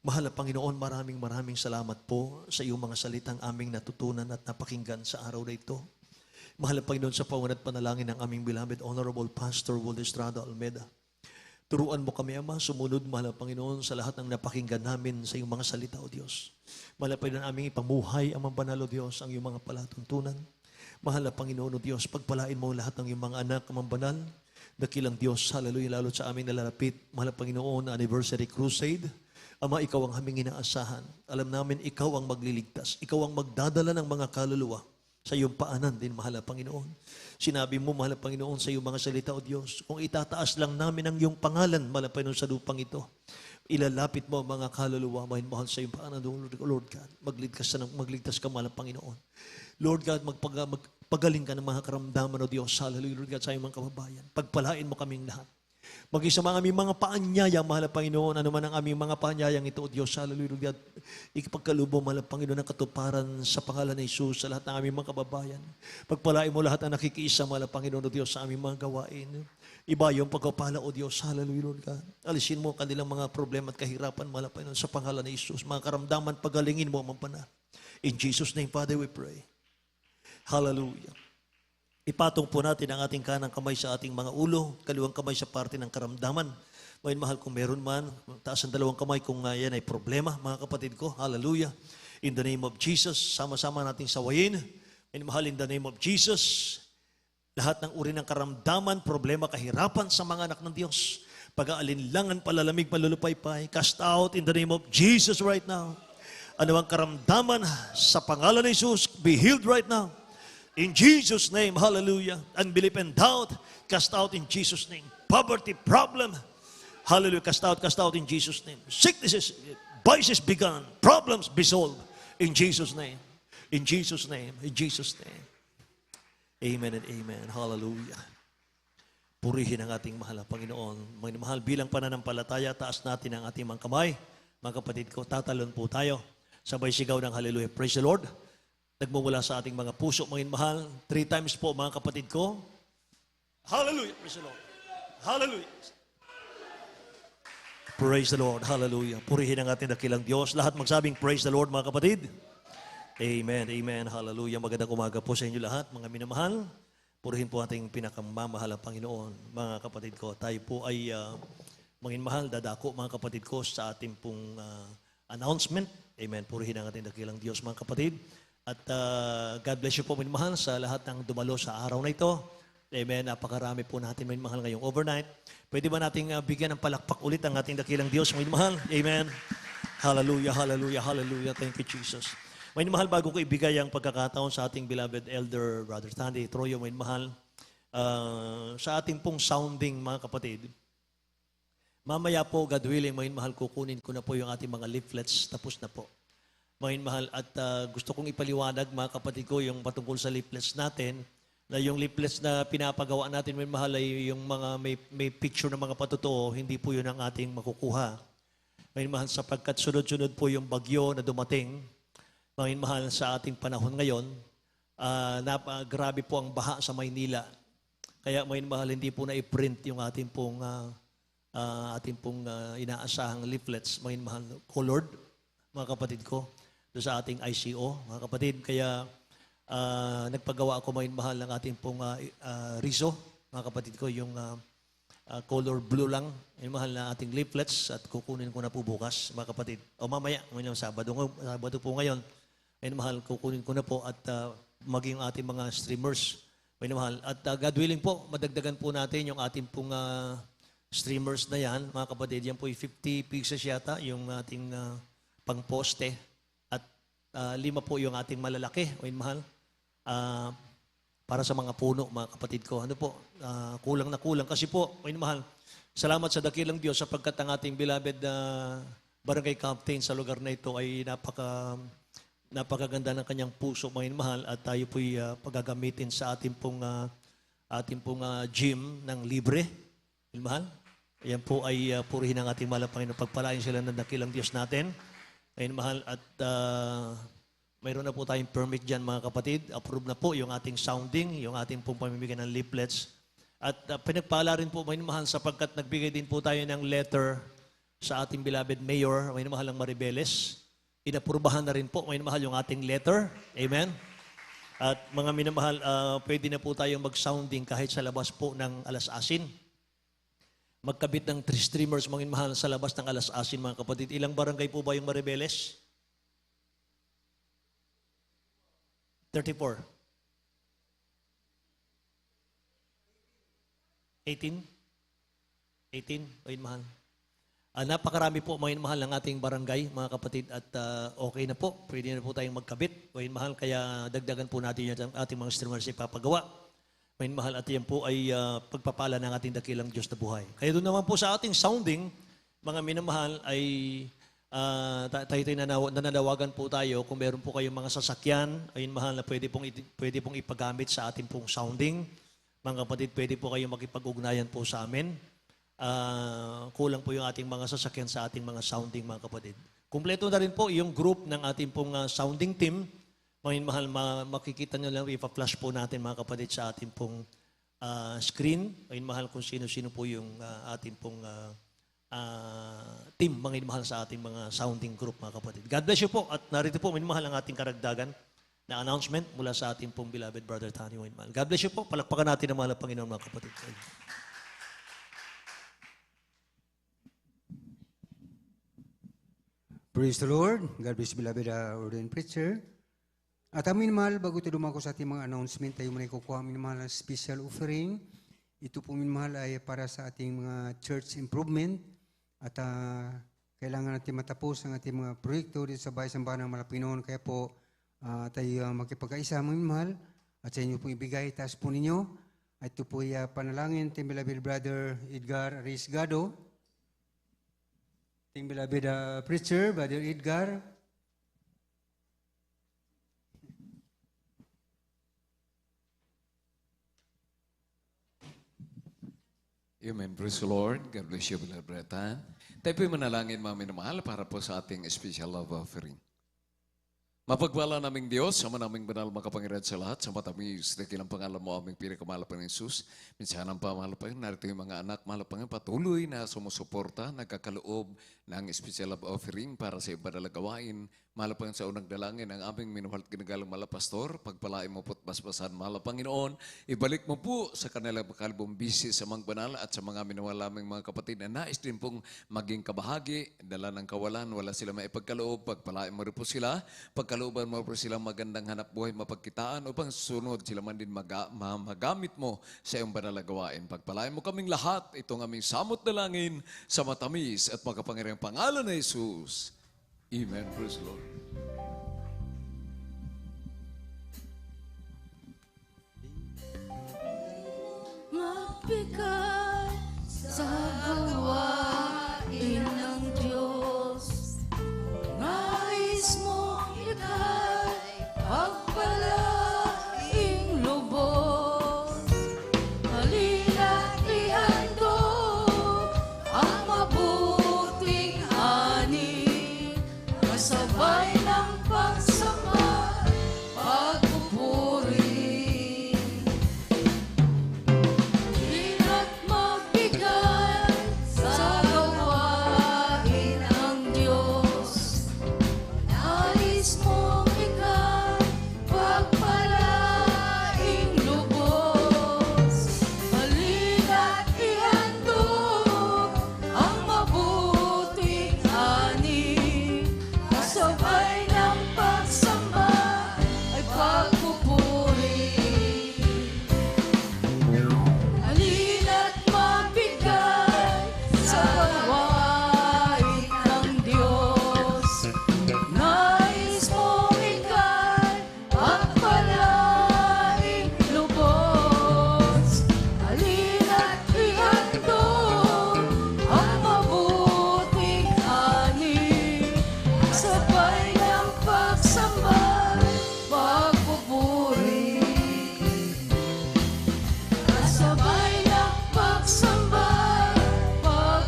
[SPEAKER 1] Mahal na Panginoon, maraming salamat po sa iyong mga salitang aming natutunan at napakinggan sa araw na ito. Mahal na Panginoon, sa pangunat panalangin ng aming beloved Honorable Pastor Walt Estrada Almeida. Turuan mo kami, Ama, sumunod, mahal na Panginoon, sa lahat ng napakinggan namin sa iyong mga salita, O Diyos. Mahal na Panginoon, aming ipamuhay, Amang Banal, O Diyos, ang iyong mga palatuntunan. Mahal na Panginoon, O Diyos, pagpalain mo lahat ng iyong mga anak, Amang Banal, dakilang Diyos, hallelujah, lalo sa aming nalalapit, mahal na Panginoon, anniversary crusade. Ama, ikaw ang aming inaasahan. Alam namin, ikaw ang magliligtas. Ikaw ang magdadala ng mga kaluluwa sa iyong paanan din, mahal na Panginoon. Sinabi mo, mahal na Panginoon, sa iyong mga salita, O Diyos, kung itataas lang namin ang iyong pangalan, mahal na Panginoon, sa lupang ito, ilalapit mo ang mga kaluluwa, mahal sa iyong paanan, Lord God. Magligtas ka, mahal na Panginoon. Lord God, magpagaling ka ng mga karamdaman, O Diyos, hallelujah, Lord God, sa iyong mga kababayan. Pagpalain mo kaming lahat. Maging sa mga aming mga paanyaya, mahal na Panginoon, ano man ang aming mga paanyayang ito, O Diyos, hallelujah, God, ikapagkalubo, mahal na Panginoon, ng katuparan sa pangalan ni Jesus sa lahat ng aming mga kababayan. Pagpalain mo lahat ang nakikiisa, mahal na Panginoon, O Diyos, sa aming mga gawain. Iba yung pagpapala, O Diyos, hallelujah, Lord God. Alisin mo kanilang mga problema at kahirapan, mahal na Panginoon, sa pangalan ni Jesus. Mga karamdaman, pagalingin mo, Amang Banal. In Jesus' name, Father, we pray. Hallelujah. Ipatong po natin ang ating kanang kamay sa ating mga ulo, kaliwang kamay sa parte ng karamdaman. May mahal kung meron man, taas ang dalawang kamay kung yan ay problema, mga kapatid ko. Hallelujah. In the name of Jesus, sama-sama nating sawayin. May mahal, in the name of Jesus, lahat ng uri ng karamdaman, problema, kahirapan sa mga anak ng Diyos, pag-aalinlangan, palalamig, malulupaypay, cast out in the name of Jesus right now. Ano ang karamdaman sa pangalan ni Jesus, be healed right now. In Jesus' name, hallelujah. Unbelief and doubt, cast out in Jesus' name. Poverty, problem, hallelujah, cast out in Jesus' name. Sicknesses, vices begun, problems be solved in Jesus' name. In Jesus' name, in Jesus' name. Amen and amen. Hallelujah. Purihin ang ating mahal na Panginoon. Mga mahal, bilang pananampalataya, taas natin ang ating mga kamay. Mga kapatid ko, tatalon po tayo. Sabay sigaw ng hallelujah. Praise the Lord. Nagmumula sa ating mga puso, mga mahal. 3 times po, mga kapatid ko. Hallelujah. Praise the Lord. Hallelujah. Praise the Lord. Hallelujah. Purihin ang ating dakilang Diyos. Lahat magsabing praise the Lord, mga kapatid. Amen. Amen. Hallelujah. Magandang umaga po sa inyo lahat, mga minamahal. Purihin po ating pinakamamahal na Panginoon. Mga kapatid ko, tayo po ay mga mahal, dadako, mga kapatid ko, sa ating pong announcement. Amen. Purihin ang ating dakilang Diyos, mga kapatid. At God bless you po, minamahal, sa lahat ng dumalo sa araw na ito. Amen. Napakarami po natin, minamahal, ngayong overnight. Pwede ba nating bigyan ng palakpak ulit ang ating dakilang Diyos, minamahal? Amen. Hallelujah, hallelujah, hallelujah. Thank you, Jesus. Minamahal, bago ko ibigay ang pagkakataon sa ating beloved elder, Brother Tandy Troyo, minamahal, sa ating pong sounding, mga kapatid. Mamaya po, God willing, minamahal, kukunin ko na po yung ating mga leaflets. Tapos na po. Mahal, at gusto kong ipaliwanag, mga kapatid ko, yung patungkol sa leaflets natin, na yung leaflets na pinapagawa natin, mahal, ay yung mga may picture ng mga patotoo, hindi po yun ang ating makukuha. Mahal, sapagkat sunod-sunod po yung bagyo na dumating, mahal, sa ating panahon ngayon, grabe po ang baha sa Maynila. Kaya mahal, hindi po na-print yung ating pong inaasahang leaflets, mahal, colored, mga kapatid ko, sa ating ICO, mga kapatid. Kaya nagpagawa ako, mahal, ng ating pong riso, mga kapatid ko, yung color blue lang, mahal, na ating leaflets, at kukunin ko na po bukas, mga kapatid. O mamaya, Sabado po ngayon, mahal, kukunin ko na po, at maging ating mga streamers, mahal. At God willing po, madagdagan po natin yung ating pong streamers na yan, mga kapatid. Yan po 50 pieces yata, yung ating pang-poste. At 5 po yung ating malalaki, mahal. Para sa mga puno, mga kapatid ko. Ano po, kulang na kulang. Kasi po, mahal, salamat sa dakilang Diyos sapagkat ang ating beloved barangay captain sa lugar na ito ay napakaganda ng kanyang puso, mahal. At tayo po'y paggagamitin sa ating pong gym ng libre. Mahal. Yan po ay purihin ang ating mahal na Panginoon. Pagpalain sila ng dakilang Diyos natin. Ayun, mahal, at mayroon na po tayong permit dyan, mga kapatid. Approve na po yung ating sounding, yung ating pong pamimigay ng leaflets. At pinagpala rin po, mahal, sapagkat nagbigay din po tayo ng letter sa ating beloved mayor, mahal, ang Maribeles. Inaprubahan na rin po, mahal, yung ating letter. Amen. At mga minamahal, pwede na po tayong mag-sounding kahit sa labas po ng alas-asin. Magkabit ng 3 streamers, mga mahal, sa labas ng alas-asin, mga kapatid. Ilang barangay po ba yung Maribeles? 34. 18? 18? Ayun, mahal. Napakarami po, mga mahal, ng ating barangay, mga kapatid. At okay na po. Pwede na po tayong magkabit. Ayun, mahal. Kaya dagdagan po natin yung ating mga streamers ipapagawa. May mahal, at yan po ay pagpapala ng ating dakilang Diyos na buhay. Kaya doon naman po sa ating sounding, mga minamahal, ay nananawagan po tayo kung meron po kayong mga sasakyan, ayun, mahal, na pwede pong ipagamit sa ating pong sounding. Mga kapatid, pwede po kayong makipag-ugnayan po sa amin. Kulang po yung ating mga sasakyan sa ating mga sounding, mga kapatid. Kumpleto na rin po yung group ng ating pong sounding team. Mga mahal, makikita nyo lang, ipa-flash po natin, mga kapatid, sa ating pong screen. Mga mahal, kung sino-sino po yung ating pong team, mga mahal, sa ating mga sounding group, mga kapatid. God bless you po. At narito po, mga mahal, ang ating karagdagan. na announcement mula sa ating pong beloved Brother Tani Wainmal. God bless you po. Palakpakan natin ang mahal na Panginoon, mga kapatid.
[SPEAKER 2] Praise the Lord. God bless beloved ordained preacher. At amin mahal, bago tayo dumako sa ating mga announcement, tayo muna ikukuha amin mahal ng special offering. Ito po min mahal ay para sa ating mga church improvement. At kailangan natin matapos ang ating mga proyekto dito sa Bahay Sambahan ng Malapinoon. Kaya po tayo magkipagkaisa min mahal. At sa inyo po ibigay, taas po ninyo. At ito po ay panalangin, ating beloved brother Edgar Risgado. Ating beloved preacher, Brother Edgar.
[SPEAKER 3] Amen. Praise the Lord. God bless you, beloved brethren. Tayo po'y manalangin, mga minamahal, para po sa ating special love offering. Mapagpala naming Diyos, sama naming banal makapangyarihan sa lahat, sa matamis, dakilang pangalan mo aming pinakamalapang ng Jesus. Minsan ang pamahalapan, narito yung mga anak, malapang patuloy na sumusuporta, nagkakaloob ng special love offering para sa iba na gawain. Malapang sa unang dalangin ang aming minuhal at ginagalang malapastor, pagpalain mo po't basbasan malapanginoon, ibalik mo po sa kanilang makalbong bisi sa mga banal at sa mga minuhal aming mga kapatid na nais din pong maging kabahagi, dala ng kawalan, wala sila maipagkaloob, pagpalain mo rin po sila, pagkalooban mo po silang magandang hanap buhay, mapagkitaan upang sunod sila man din magamit mo sa iyong banal na gawain. Pagpalain mo kaming lahat, itong aming samot dalangin sa matamis at makapangyarihang pangalan na Jesus. Amen. Praise the Lord.
[SPEAKER 4] Magbigaw